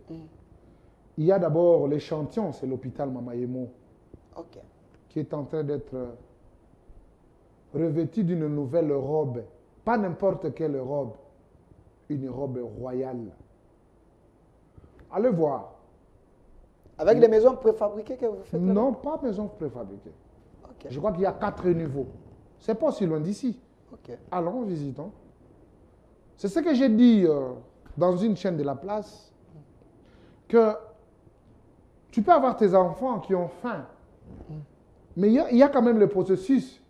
il y a d'abord l'échantillon, c'est l'hôpital Mamayemo, qui est en train d'être revêtu d'une nouvelle robe. Pas n'importe quelle robe, une robe royale. Allez voir. Avec des maisons préfabriquées que vous faites? Non, pas maisons préfabriquées. Okay. Je crois qu'il y a 4 niveaux. Ce n'est pas si loin d'ici. Okay. Allons, visitons. C'est ce que j'ai dit dans une chaîne de la place, que tu peux avoir tes enfants qui ont faim, mais il y a quand même le processus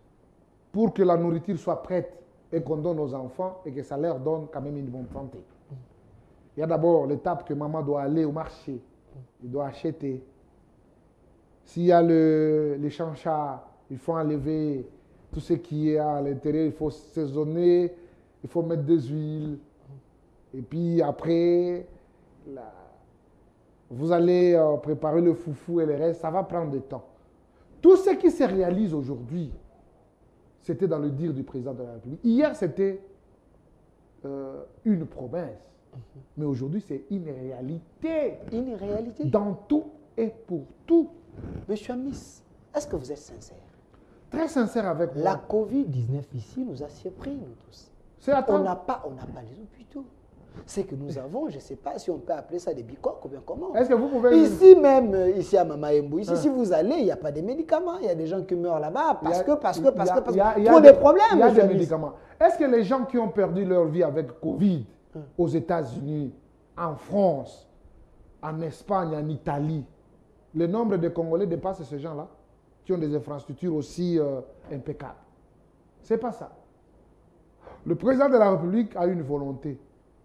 pour que la nourriture soit prête et qu'on donne aux enfants et que ça leur donne quand même une bonne santé. Il y a d'abord l'étape que maman doit aller au marché, il doit acheter. S'il y a les chanchas, il faut enlever tout ce qui est à l'intérieur, il faut saisonner, il faut mettre des huiles. Et puis après, vous allez préparer le foufou et le reste, ça va prendre du temps. Tout ce qui se réalise aujourd'hui, c'était dans le dire du président de la République. Hier, c'était une promesse. Mais aujourd'hui, c'est une réalité. Une réalité? Dans tout et pour tout. Monsieur Amis, est-ce que vous êtes sincère? Très sincère avec moi. La Covid-19 ici nous a surpris, nous tous. On n'a pas les hôpitaux. C'est que nous avons, je ne sais pas si on peut appeler ça des bicoques ou bien comment. Est-ce que vous pouvez... Ici même, ici à Mamaembo, ici, si vous allez, il n'y a pas de médicaments. Il y a des gens qui meurent là-bas parce que trop de problèmes. Il y a des médicaments. Est-ce que les gens qui ont perdu leur vie avec Covid aux États-Unis, en France, en Espagne, en Italie, le nombre de Congolais dépasse ces gens-là qui ont des infrastructures aussi impeccables. Ce n'est pas ça. Le président de la République a une volonté.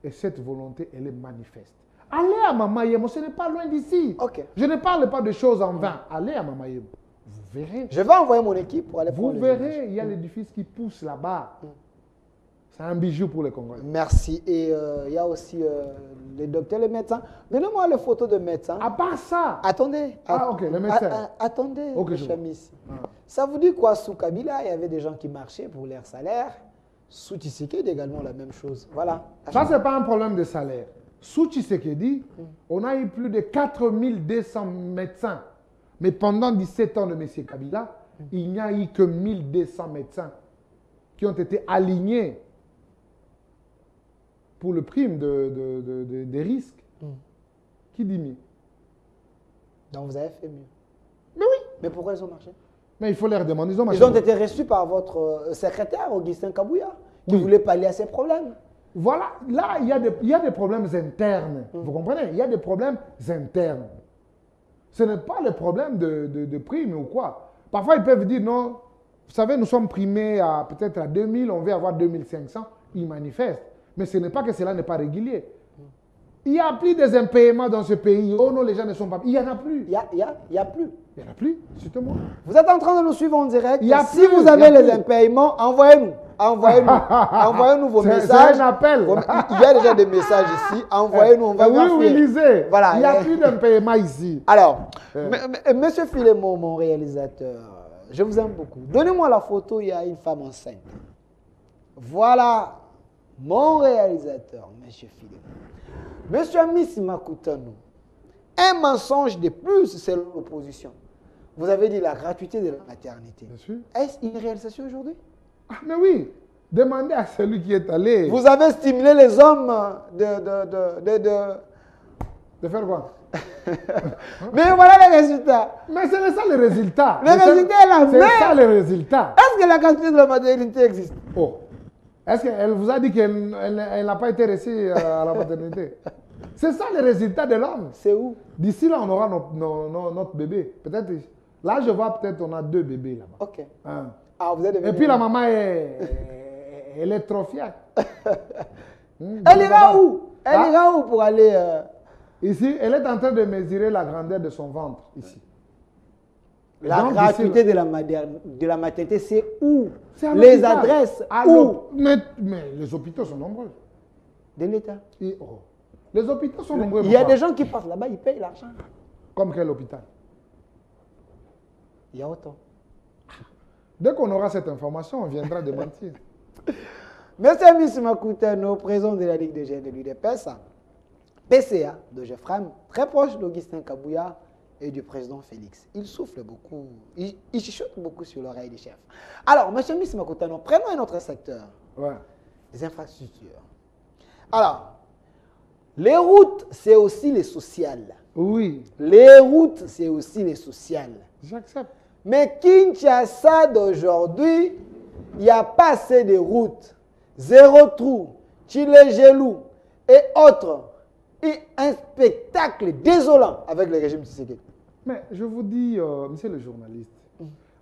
Et cette volonté, elle est manifeste. Allez à Mamayemo, ce n'est pas loin d'ici. Ok. Je ne parle pas de choses en vain. Allez à Mamayemo. Vous verrez. Je vais envoyer mon équipe pour aller Vous prendre les verrez, images. il y a l'édifice qui pousse là-bas. C'est un bijou pour les Congolais. Merci. Et il y a aussi les docteurs, les médecins. Donnez-moi les photos de médecins. À part ça, Attendez. Ah, ok, les médecins. Attendez, Ok, le je vois. Chamis. Ah. Ça vous dit quoi, sous Kabila, il y avait des gens qui marchaient pour leur salaire. Sous Tshisekedi, également la même chose. Voilà. ça, ce n'est pas un problème de salaire. Sous Tshisekedi, on a eu plus de 4200 médecins. Mais pendant 17 ans de M. Kabila, il n'y a eu que 1200 médecins qui ont été alignés pour le prime des risques. Qui dit mieux? Donc vous avez fait mieux. Mais oui. Mais pourquoi ils ont marché? Mais il faut leur demander. Ils ont été reçus par votre secrétaire, Augustin Kabouya, qui Oui. voulait pallier à ces problèmes. Voilà, là, il y a des problèmes internes. Vous comprenez? Il y a des problèmes internes. Ce n'est pas le problème de prime ou quoi. Parfois, ils peuvent dire non, vous savez, nous sommes primés à peut-être à 2000, on veut avoir 2500. Ils manifestent. Mais ce n'est pas que cela n'est pas régulier. Il n'y a plus des impayements dans ce pays. Oh non, les gens ne sont pas. Il n'y en a plus. Il y a plus. Il n'y en a plus, cite-moi. Vous êtes en train de nous suivre en direct. Il y a Si plus, vous il y avez a les plus. impayements, envoyez-nous. Envoyez-nous. Envoyez-nous vos C'est messages. un appel. Il y a déjà des messages ici. Envoyez-nous, on va Oui, oui, vérifier. lisez. Voilà. Il n'y a plus d'impayement ici. Alors, Monsieur Philémon, mon réalisateur, je vous aime beaucoup. Donnez-moi la photo, il y a une femme enceinte. Voilà mon réalisateur, Monsieur Philémon. Monsieur Miss Makutano, un mensonge de plus, c'est l'opposition. Vous avez dit la gratuité de la maternité. Bien sûr. Est-ce une réalisation aujourd'hui? Ah, mais oui, demandez à celui qui est allé. Vous avez stimulé les hommes de De faire quoi? Mais voilà les résultats. Mais c'est ça le résultat. Le résultat est la C'est même. ça le résultat. Est-ce que la gratuité de la maternité existe? Oh. Est-ce qu'elle vous a dit qu'elle elle n'a pas été reçue à la maternité? C'est ça le résultat de l'homme. C'est où? D'ici là, on aura notre bébé. Peut-être, là, je vois peut-être on a 2 bébés là-bas. Ok. Hein. Ah, vous êtes devenu... Et puis la maman, elle est trop fière. Elle ira où? Elle ira où pour aller... Ici, elle est en train de mesurer la grandeur de son ventre, ici. La Donc, gratuité ici, de la maternité, c'est où? c'est à Les l'hôpital. adresses, À où? mais les hôpitaux sont nombreux. De l'État. Les hôpitaux sont nombreux. Il y a pourquoi? des gens qui passent là-bas, ils payent l'argent. Comme quel hôpital? Il y a autant. Dès qu'on aura cette information, on viendra démentir. Monsieur Miss Makutano, président de la Ligue des jeunes de l'UDPS, PCA de Jeffrem, très proche d'Augustin Kabouya et du président Félix. Il souffle beaucoup, il chuchote beaucoup sur l'oreille du chef. Alors, monsieur Miss Makutano, prenons un autre secteur, Ouais. les infrastructures. Alors, les routes, c'est aussi les sociales. Oui, Les routes, c'est aussi les sociales. j'accepte. Mais Kinshasa d'aujourd'hui, il n'y a pas assez de routes. Zéro trou, Tchilé-Gelou et autres. Et un spectacle désolant avec le régime Tshisekedi. Mais je vous dis, monsieur le journaliste,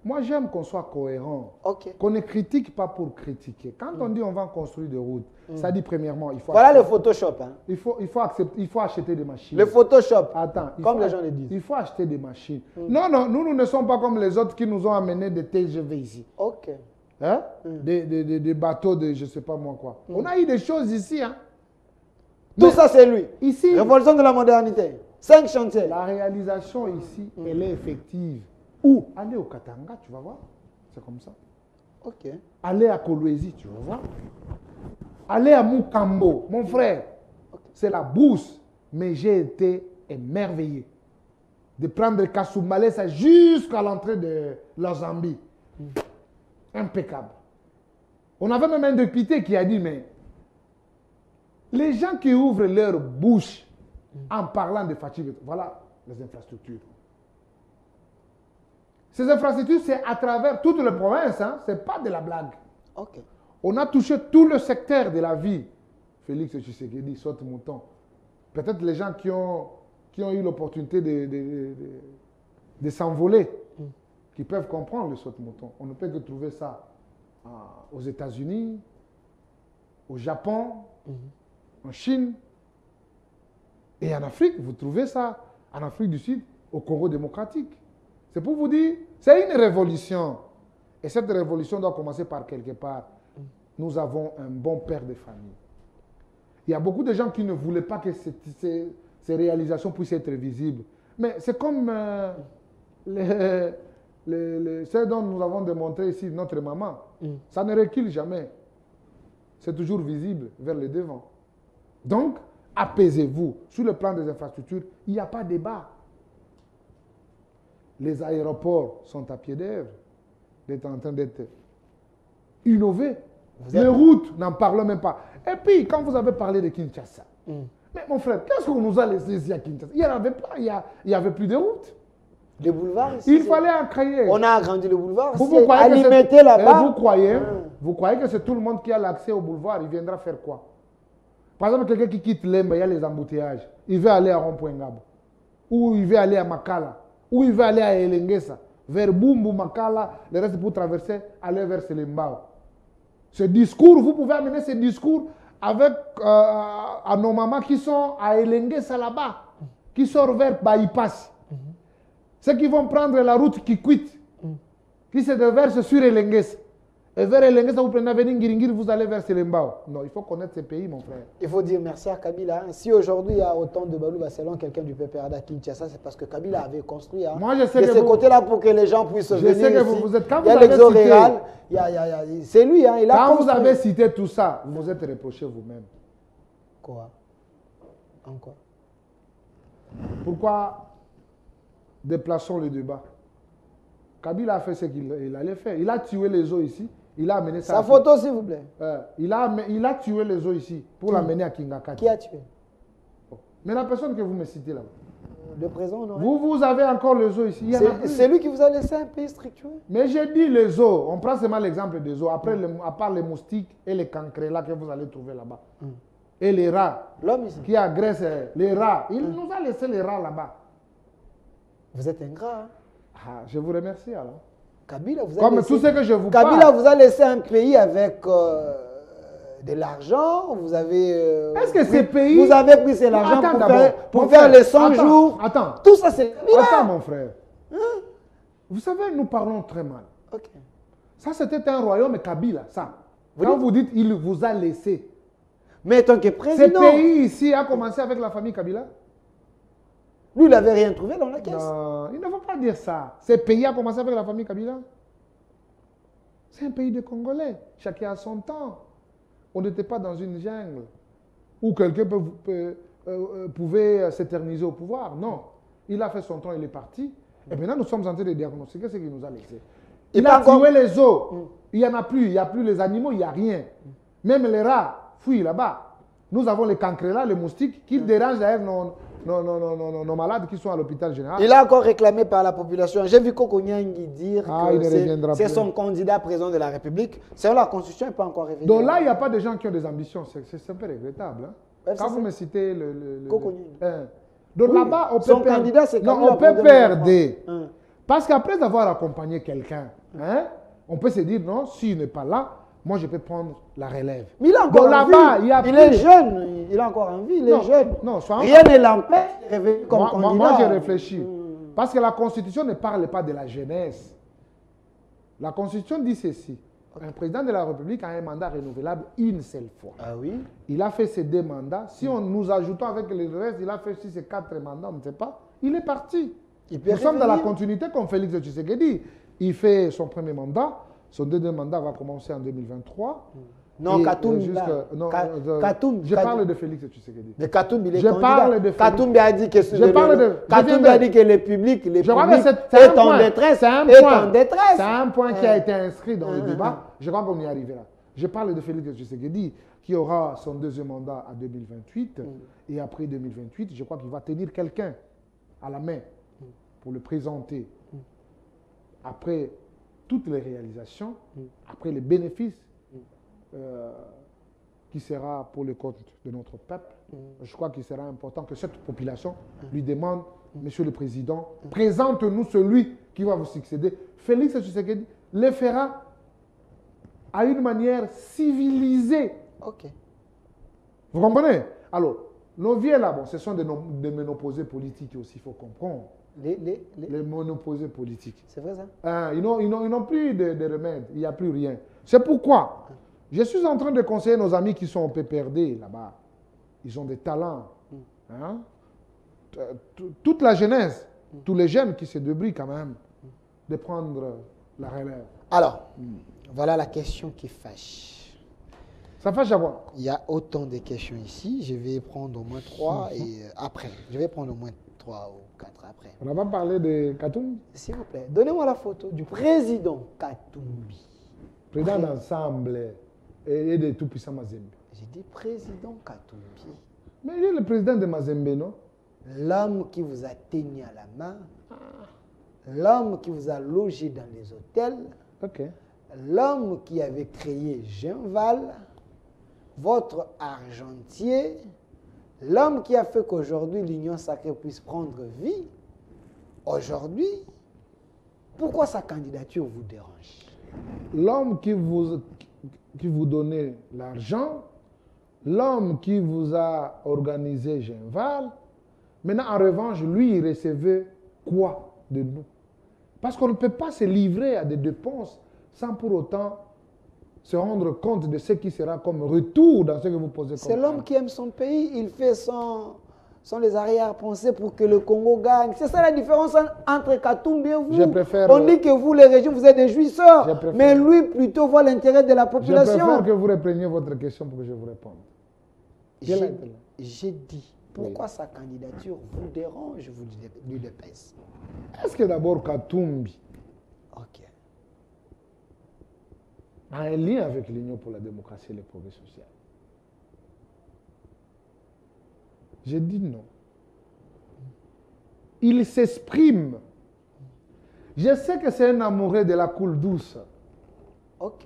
moi j'aime qu'on soit cohérent. Ok. Qu'on ne critique pas pour critiquer. Quand on dit on va construire des routes, ça dit premièrement, il faut, Voilà le Photoshop. Hein. il faut accepter, il faut acheter des machines. Le Photoshop. Attends, Comme les gens le disent. Il faut acheter des machines. Non, non, nous ne sommes pas comme les autres qui nous ont amené des TGV ici. Ok. Hein? Des bateaux de je ne sais pas moi quoi. On a eu des choses ici. Hein? Tout ça, c'est lui. Ici, Révolution de la modernité. 5 chantiers. la réalisation ici, elle est effective. Où? Allez au Katanga, tu vas voir. C'est comme ça. Ok. Allez à Kolwezi, tu vas voir. Allez à Mukambo, mon frère. C'est la bourse. Mais j'ai été émerveillé de prendre Kasumbalesa jusqu'à l'entrée de la Zambie. Impeccable. On avait même un député qui a dit, mais les gens qui ouvrent leur bouche en parlant de fatigue, voilà les infrastructures. Ces infrastructures, c'est à travers toute la province, hein? Ce n'est pas de la blague. Ok. On a touché tout le secteur de la vie. Félix Tshisekedi, saute mouton. Peut-être les gens qui ont eu l'opportunité de s'envoler, qui peuvent comprendre le saute-mouton. On ne peut que trouver ça aux États-Unis, au Japon, en Chine et en Afrique. Vous trouvez ça en Afrique du Sud, au Congo démocratique. C'est pour vous dire, c'est une révolution. Et cette révolution doit commencer par quelque part. Nous avons un bon père de famille. Il y a beaucoup de gens qui ne voulaient pas que ces réalisations puissent être visibles. Mais c'est comme ce dont nous avons démontré ici, notre maman. Ça ne recule jamais. C'est toujours visible vers le devant. Donc, apaisez-vous. Sur le plan des infrastructures, il n'y a pas de débat. Les aéroports sont à pied d'œuvre, d'être en train d'être innovés. Les routes, n'en parlons même pas. Et puis, quand vous avez parlé de Kinshasa, mais mon frère, qu'est-ce qu'on nous a laissé ici à Kinshasa? Il n'y avait pas, il y avait plus de routes. Les boulevards ici, il fallait en créer. On a agrandi le boulevard. Vous croyez alimenter là-bas. Vous croyez que c'est tout le monde qui a l'accès au boulevard, il viendra faire quoi? Par exemple, quelqu'un qui quitte Lemba, il y a les embouteillages. Il veut aller à Rond-Point Ngabo. Ou il veut aller à Makala. Ou il veut aller à Elengesa. Vers Bumbu, Makala, le reste pour traverser, aller vers Selembao. Ce discours, vous pouvez amener ce discours avec à nos mamans qui sont à Elengesa là-bas, qui sortent vers Baïpas. Ceux qui vont prendre la route qui quitte, qui se déversent sur Elengesa. Et vers Elengesa, vous prenez Avenue Ngiringiri, vous allez vers Selembao. Non, il faut connaître ces pays, mon frère. Il faut dire merci à Kabila. Si aujourd'hui il y a autant de Balouba selon quelqu'un du PPRD à Kinshasa, c'est parce que Kabila avait construit. Moi, je sais de ce côté-là pour que les gens puissent venir. Je sais que ici. vous êtes. Quand il y a l'exoréal, c'est lui. Hein, il a quand construit. vous avez cité tout ça, vous vous êtes reproché vous-même. Quoi? En quoi? Pourquoi déplaçons le débat? Kabila a fait ce qu'il allait faire. Il a tué les eaux ici. Il a amené ça. Sa photo, s'il vous plaît. Il a tué les eaux ici pour l'amener à Kingakati. Qui a tué? Mais la personne que vous me citez là. Le président, non? Vous avez encore les eaux ici. C'est lui qui vous a laissé un pays structuré. Mais j'ai dit les eaux. On prend seulement l'exemple des eaux. Après, à part les moustiques et les cancrés là que vous allez trouver là-bas. Et les rats. L'homme ici. Qui agresse les rats. Il nous a laissé les rats là-bas. Vous êtes ingrat. Hein? Ah, je vous remercie alors. Kabila vous a Comme laissé, tout ce que je vous Kabila parle. vous a laissé un pays avec de l'argent. Vous avez. Est-ce que ces pays. Vous avez pris cet argent pour faire les 100 jours. Attends. Tout ça, c'est Kabila. Attends, mon frère. Vous savez, nous parlons très mal. Ok. Ça, c'était un royaume Kabila, ça. Quand vous dites, il vous a laissé. Mais tant que président. Ce pays ici a commencé avec la famille Kabila. Lui, il n'avait rien trouvé dans la caisse. Non, il ne faut pas dire ça. Ce pays a commencé avec la famille Kabila. C'est un pays de Congolais. Chacun a son temps. On n'était pas dans une jungle où quelqu'un pouvait s'éterniser au pouvoir. Non. Il a fait son temps, il est parti. Et maintenant, nous sommes en train de diagnostiquer ce qu'il nous a laissé. Il a tué les eaux. Il n'y en a plus. Il n'y a plus les animaux, il n'y a rien. Même les rats fuient là-bas. Nous avons les cancrés là, les moustiques, qui dérangent d'ailleurs nos malades qui sont à l'hôpital général. Il a encore réclamé par la population. J'ai vu Koko Nyangi dire que c'est son candidat président de la République. Selon la Constitution, il n'est pas encore révélé. Donc là, il n'y a pas de gens qui ont des ambitions. C'est un peu regrettable. Hein? Quand vous me citez Koko Nyangi. Donc oui, là-bas, on peut son candidat, c'est non, on peut perdre. Parce qu'après avoir accompagné quelqu'un, on peut se dire, non, s'il n'est pas là, moi, je peux prendre la relève. Mais il a encore envie. Il est jeune. Il a encore envie. Il est jeune. Non, rien ne l'empêche de revenir comme candidat. Moi, j'ai réfléchi. Parce que la Constitution ne parle pas de la jeunesse. La Constitution dit ceci. Un président de la République a un mandat renouvelable une seule fois. Ah oui? Il a fait ses 2 mandats. Si on nous ajoutons avec le reste, il a fait 6 et 4 mandats, on ne sait pas. Il est parti. Nous sommes dans la continuité comme Félix Tshisekedi. Il fait son premier mandat. Son deuxième mandat va commencer en 2023. Non, Katoum. Je parle de Félix Tshisekedi. De Katoum, il est candidat. Katoum a dit que le public est en détresse. C'est un point qui a été inscrit dans le débat. Je crois qu'on y arrivera. Je parle de Félix Tshisekedi qui aura son deuxième mandat en 2028. Et après 2028, je crois qu'il va tenir quelqu'un à la main pour le présenter. Après toutes les réalisations, après les bénéfices qui sera pour le compte de notre peuple. Je crois qu'il sera important que cette population lui demande, Monsieur le Président, présente-nous celui qui va vous succéder. Félix Tshisekedi le fera à une manière civilisée. Ok. Vous comprenez? Alors, nos vieux là, bon, ce sont des monoposés politiques aussi, il faut comprendre. Les monoposés politiques. C'est vrai ça? Ils n'ont plus de remède, il n'y a plus rien. C'est pourquoi je suis en train de conseiller nos amis qui sont au PPRD là-bas. Ils ont des talents. Hein? Toute la jeunesse, tous les jeunes qui se débrouillent quand même, de prendre la relève. Alors, voilà la question qui fâche. Ça fâche à quoi? Il y a autant de questions ici. Je vais prendre au moins 3 et après. Je vais prendre au moins 3 ou 4 après. On n'a pas parlé de Katumbi? S'il vous plaît, donnez-moi la photo du président Katumbi. Président d'ensemble et de tout-puissant Mazembe. J'ai dit président Katumbi. Mais il est le président de Mazembe, non? L'homme qui vous a tenu à la main, l'homme qui vous a logé dans les hôtels, l'homme qui avait créé Genval, votre argentier, l'homme qui a fait qu'aujourd'hui l'Union sacrée puisse prendre vie. Aujourd'hui, pourquoi sa candidature vous dérange? L'homme qui vous donnait l'argent, l'homme qui vous a organisé Genval, maintenant en revanche, lui, il recevait quoi de nous? Parce qu'on ne peut pas se livrer à des dépenses sans pour autant se rendre compte de ce qui sera comme retour dans ce que vous posez comme C'est l'homme qui aime son pays, il fait son les arrière-pensées pour que le Congo gagne. C'est ça la différence entre Katumbi et vous. On dit que vous, les régimes, vous êtes des jouisseurs, mais lui plutôt voit l'intérêt de la population. Je préfère que vous repreniez votre question pour que je vous réponde. J'ai dit, pourquoi sa candidature vous dérange, vous, l'UDPS? Est-ce que d'abord Katumbi a un lien avec l'Union pour la démocratie et le progrès social? J'ai dit non. Il s'exprime. Je sais que c'est un amoureux de la coule douce. Ok.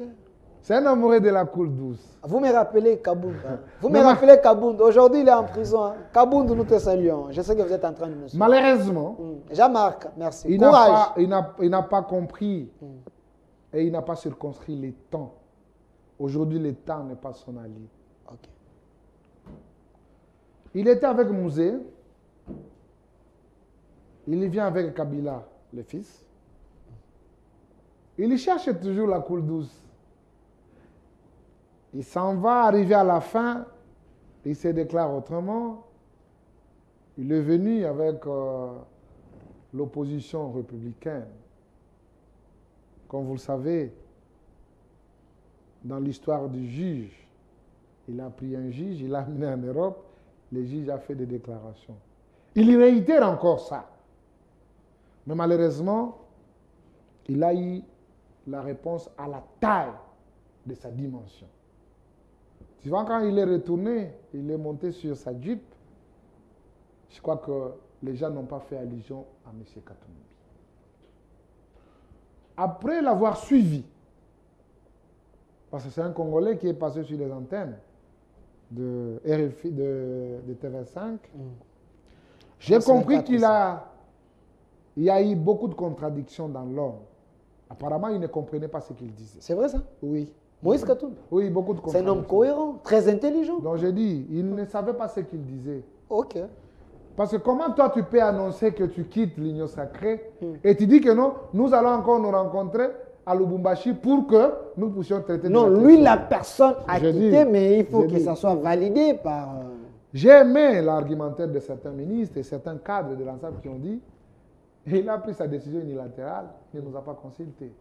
C'est un amoureux de la coule douce. Vous me rappelez Kabound. Vous me rappelez Kabound. Aujourd'hui, il est en prison. Kabound, nous te saluons. Je sais que vous êtes en train de nous suivre. Malheureusement, Jean-Marc, merci. Il n'a pas compris et il n'a pas circonscrit les temps. Aujourd'hui, le temps n'est pas son allié. Ok. Il était avec Mouzé. Il vient avec Kabila, le fils. Il cherche toujours la coule douce. Il s'en va, arriver à la fin, il se déclare autrement. Il est venu avec l'opposition républicaine. Comme vous le savez, dans l'histoire du juge, il a pris un juge, il l'a amené en Europe, le juge a fait des déclarations. Il réitère encore ça. Mais malheureusement, il a eu la réponse à la taille de sa dimension. Tu vois, quand il est retourné, il est monté sur sa Jeep. Je crois que les gens n'ont pas fait allusion à M. Katumbi. Après l'avoir suivi, parce que c'est un Congolais qui est passé sur les antennes de RFI, de TV5, j'ai compris qu'il y a eu beaucoup de contradictions dans l'homme. Apparemment, il ne comprenait pas ce qu'il disait. C'est vrai ça? Oui. Moïse Katumbi? Oui, beaucoup de contradictions. C'est un homme cohérent, très intelligent. Donc j'ai dit, il ne savait pas ce qu'il disait. Ok. Parce que comment toi tu peux annoncer que tu quittes l'Union sacrée et tu dis que non, nous allons encore nous rencontrer à Lubumbashi pour que nous puissions traiter non, lui, la personne a quitté, mais il faut que ça soit validé par... J'ai aimé l'argumentaire de certains ministres et certains cadres de l'ensemble qui ont dit il a pris sa décision unilatérale, il ne nous a pas consultés.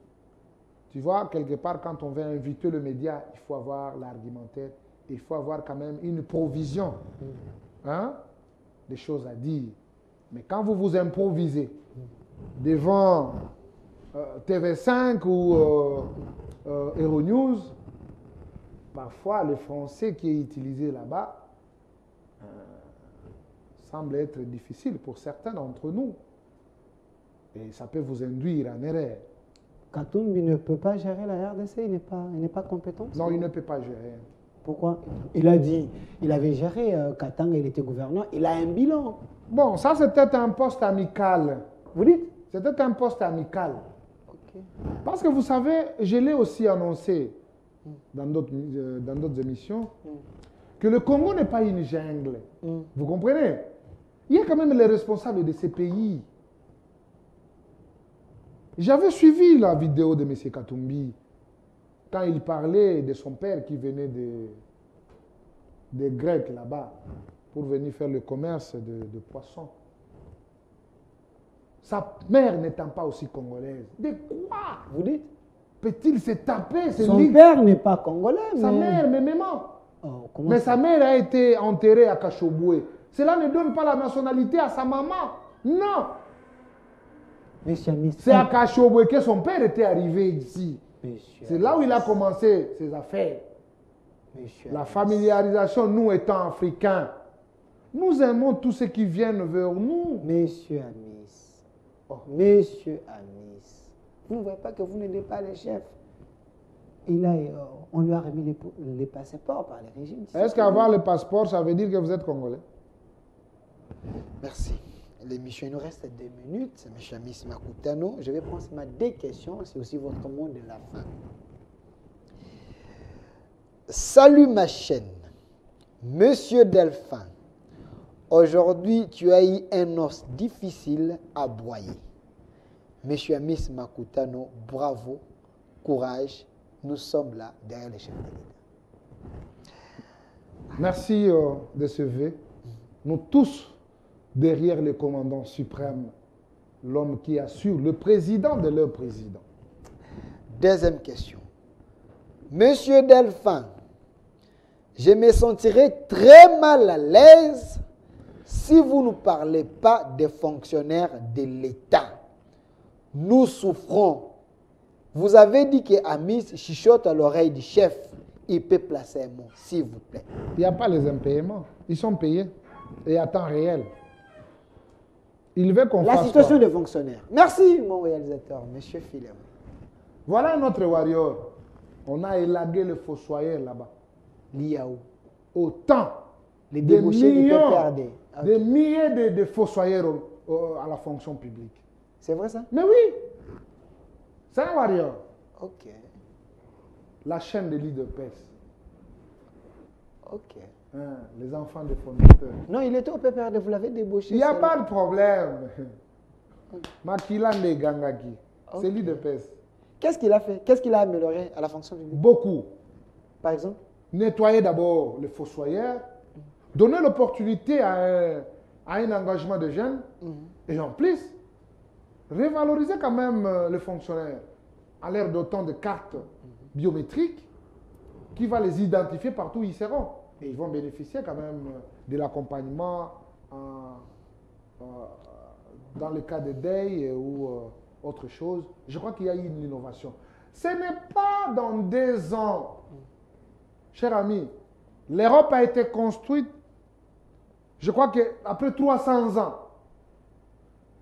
Tu vois, quelque part, quand on veut inviter le média, il faut avoir l'argumentaire, il faut avoir quand même une provision, hein, des choses à dire. Mais quand vous vous improvisez devant TV5 ou Euronews, parfois le français qui est utilisé là-bas semble être difficile pour certains d'entre nous. Et ça peut vous induire en erreur. Katumbi ne peut pas gérer la RDC, il n'est pas compétent? Non, il ne peut pas gérer. Pourquoi? Il a dit, il avait géré Katanga, il était gouverneur, il a un bilan. Bon, ça c'était un poste amical. Vous dites? C'était un poste amical. Ok. Parce que vous savez, je l'ai aussi annoncé dans d'autres émissions, que le Congo n'est pas une jungle. Vous comprenez? Il y a quand même les responsables de ces pays. J'avais suivi la vidéo de M. Katumbi quand il parlait de son père qui venait des Grecs là-bas pour venir faire le commerce de poissons. Sa mère n'étant pas aussi congolaise. De quoi? Vous dites? Peut-il se taper? Son père n'est pas congolais, sa mais... mère, mais maman. Oh, comment Mais ça? sa mère a été enterrée à Kachoboué. Cela ne donne pas la nationalité à sa maman. Non. Monsieur Amis, C'est à Kachoboué que son père était arrivé ici. Monsieur C'est là où il a commencé ses affaires. Monsieur La Amis. familiarisation, nous étant africains, nous aimons tous ceux qui viennent vers nous. Monsieur Amis. Oh, Monsieur Amis. Vous ne voyez pas que vous n'êtes pas le chef. On lui a remis les passeports par les régimes. Est-ce qu'avoir le passeport, ça veut dire que vous êtes congolais? Merci. L'émission, il nous reste 2 minutes. C'est M. Amis Makutano. Je vais prendre seulement 2 questions. C'est aussi votre mot de la fin. Salut ma chaîne. Monsieur Delphin. Aujourd'hui, tu as eu un os difficile à broyer. Monsieur Amis Makutano, bravo, courage. Nous sommes là derrière les chefs de l'État. Merci de ce vœu. Nous tous, derrière le commandant suprême, l'homme qui assure, le président de leur président. Deuxième question. Monsieur Delphin, je me sentirai très mal à l'aise si vous ne parlez pas des fonctionnaires de l'État. Nous souffrons. Vous avez dit que Amis chuchote à l'oreille du chef. Il peut placer un mot, s'il vous plaît. Il n'y a pas les impayements. Ils sont payés. Et à temps réel. Il veut qu'on fasse La situation quoi? des fonctionnaires. Merci, mon réalisateur, monsieur Philem. Voilà notre warrior. On a élagué le fossoyeur là-bas. Liaou. Autant. Les Des débauchés du millions, PPRD. Ok. des milliers de fossoyeurs à la fonction publique. C'est vrai ça? Mais oui. C'est un warrior. Ok. La chaîne de l'IDPS. Ok. Hein, les enfants des fondateurs. Non, il était au PPRD, vous l'avez débauché. Il n'y a seul. pas de problème. Makilan de Gangaki. Ok. C'est l'IDPS. Qu'est-ce qu'il a fait? Qu'est-ce qu'il a amélioré à la fonction publique? Beaucoup. Par exemple? Nettoyer d'abord les fossoyeurs, donner l'opportunité à un engagement de jeunes, et en plus, revaloriser quand même les fonctionnaires à l'air d'autant de cartes biométriques qui va les identifier partout où ils seront. Et ils vont bénéficier quand même de l'accompagnement dans le cas de deuil ou autre chose. Je crois qu'il y a eu une innovation. Ce n'est pas dans 2 ans. Cher ami, l'Europe a été construite, je crois qu'après 300 ans.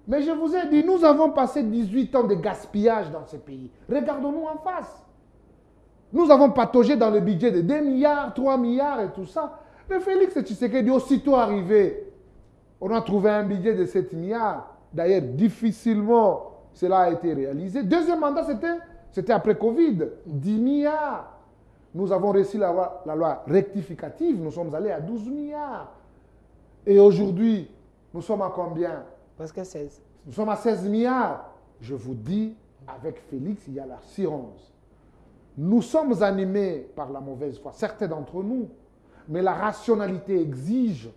Mais je vous ai dit, nous avons passé 18 ans de gaspillage dans ce pays. Regardons-nous en face. Nous avons pataugé dans le budget de 2 milliards, 3 milliards et tout ça. Mais Félix Tshisekedi, aussitôt arrivé, on a trouvé un budget de 7 milliards. D'ailleurs, difficilement, cela a été réalisé. Deuxième mandat, c'était après Covid, 10 milliards. Nous avons réussi la loi rectificative, nous sommes allés à 12 milliards. Et aujourd'hui, nous sommes à combien? Presque 16. Nous sommes à 16 milliards. Je vous dis, avec Félix, il y a l'assurance. Nous sommes animés par la mauvaise foi, certains d'entre nous. Mais la rationalité exige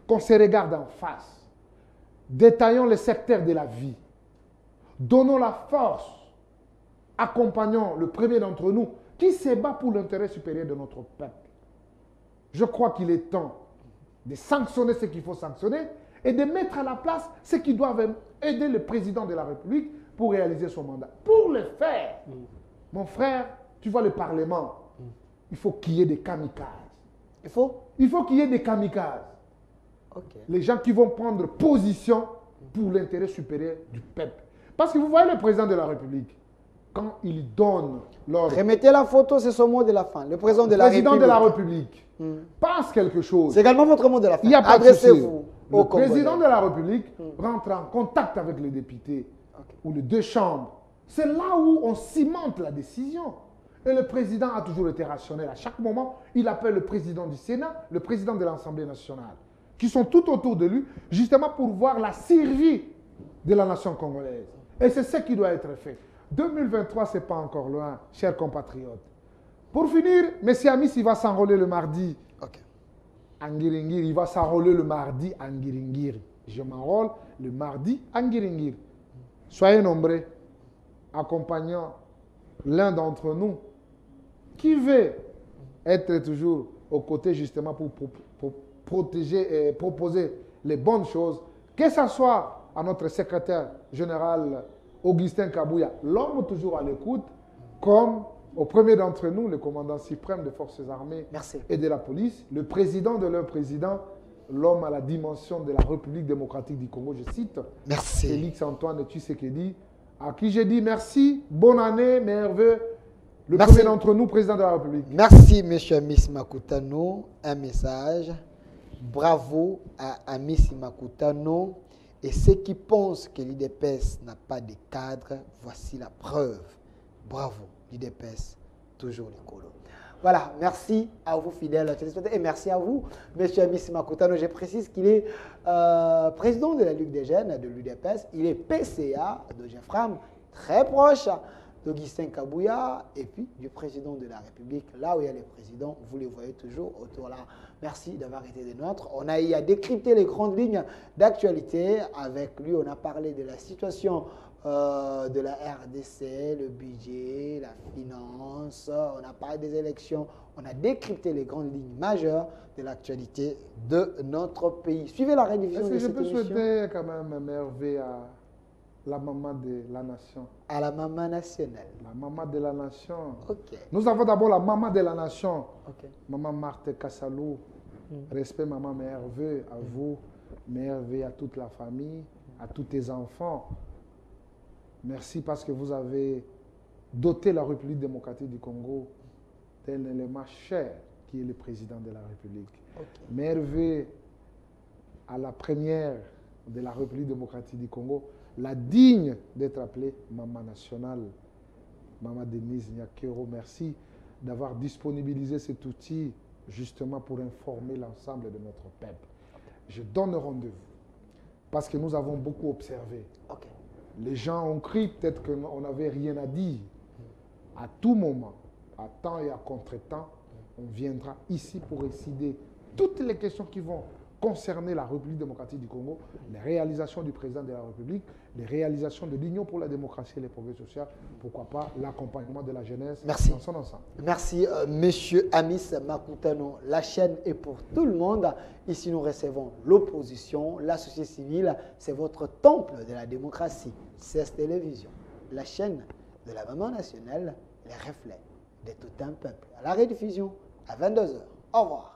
qu'on se regarde en face. Détaillons les secteurs de la vie. Donnons la force. Accompagnons le premier d'entre nous qui se bat pour l'intérêt supérieur de notre peuple. Je crois qu'il est temps de sanctionner ce qu'il faut sanctionner et de mettre à la place ceux qui doivent aider le président de la République pour réaliser son mandat. Pour le faire, mon frère, tu vois le Parlement, il faut qu'il y ait des kamikazes. Il faut qu'il y ait des kamikazes. Ok. Les gens qui vont prendre position pour l'intérêt supérieur du peuple. Parce que vous voyez le président de la République, quand il donne l'ordre, Remettez la photo, c'est son mot de la fin. Le président de la République passe quelque chose. C'est également votre mot de la fin. Il n'y a pas de souci. Adressez-vous Le au Congolais. président de la République rentre en contact avec les députés ou les deux chambres. C'est là où on cimente la décision. Et le président a toujours été rationnel. À chaque moment, il appelle le président du Sénat, le président de l'Assemblée nationale, qui sont tout autour de lui, justement pour voir la survie de la nation congolaise. Et c'est ce qui doit être fait. 2023, ce n'est pas encore loin, chers compatriotes. Pour finir, M. Amis, il va s'enrôler le mardi à Ngiringiri. Il va s'enrôler le mardi à Ngiringiri. Je m'enrôle le mardi à Ngiringiri. Soyez nombreux, accompagnant l'un d'entre nous qui veut être toujours aux côtés justement pour protéger et proposer les bonnes choses, que ce soit à notre secrétaire général Augustin Kabouya, l'homme toujours à l'écoute, comme au premier d'entre nous, le commandant suprême des forces armées et de la police, le président de leur président, l'homme à la dimension de la République démocratique du Congo, je cite, Félix Antoine Tshisekedi, à qui j'ai dit merci, bonne année, merveilleux. Le premier d'entre nous, président de la République. Merci, M. Miss Makutano. Un message. Bravo à Miss Makutano. Et ceux qui pensent que l'IDPS n'a pas de cadre, voici la preuve. Bravo, l'IDPS, toujours les colos. Voilà, merci à vous, fidèles téléspectateurs, et merci à vous, M. Miss Makutano. Je précise qu'il est président de la Ligue des jeunes de l'UDPS. Il est PCA de Jeffram, très proche d'Augustin Kabouya et puis du président de la République. Là où il y a les présidents, vous les voyez toujours autour là. Merci d'avoir été des nôtres. On a eu à décrypter les grandes lignes d'actualité. Avec lui, on a parlé de la situation de la RDC, le budget, la finance. On a parlé des élections. On a décrypté les grandes lignes majeures de l'actualité de notre pays. Suivez la rediffusion de cette émission. Est-ce que je peux souhaiter quand même merveille à la maman de la nation? À la maman nationale. La maman de la nation. Ok. Nous avons d'abord la maman de la nation. Maman Marthe Kassalou. Respect, maman, merveille à vous. Merveille à toute la famille, à tous tes enfants. Merci parce que vous avez doté la République démocratique du Congo d'un élément cher qui est le président de la République. Merveille à la première de la République démocratique du Congo, la digne d'être appelée Maman nationale, Maman Denise Nyakero. Merci d'avoir disponibilisé cet outil justement pour informer l'ensemble de notre peuple. Je donne rendez-vous parce que nous avons beaucoup observé. Les gens ont crié, peut-être qu'on n'avait rien à dire. À tout moment, à temps et à contre-temps, on viendra ici pour décider toutes les questions qui vont concerner la République démocratique du Congo, les réalisations du président de la République, les réalisations de l'Union pour la démocratie et le progrès social, pourquoi pas l'accompagnement de la jeunesse dans son ensemble. Merci, Monsieur Amis Makutano. La chaîne est pour tout le monde. Ici, nous recevons l'opposition, la société civile. C'est votre temple de la démocratie. CS Télévision, la chaîne de la maman nationale, les reflets de tout un peuple. À la rediffusion, à 22h. Au revoir.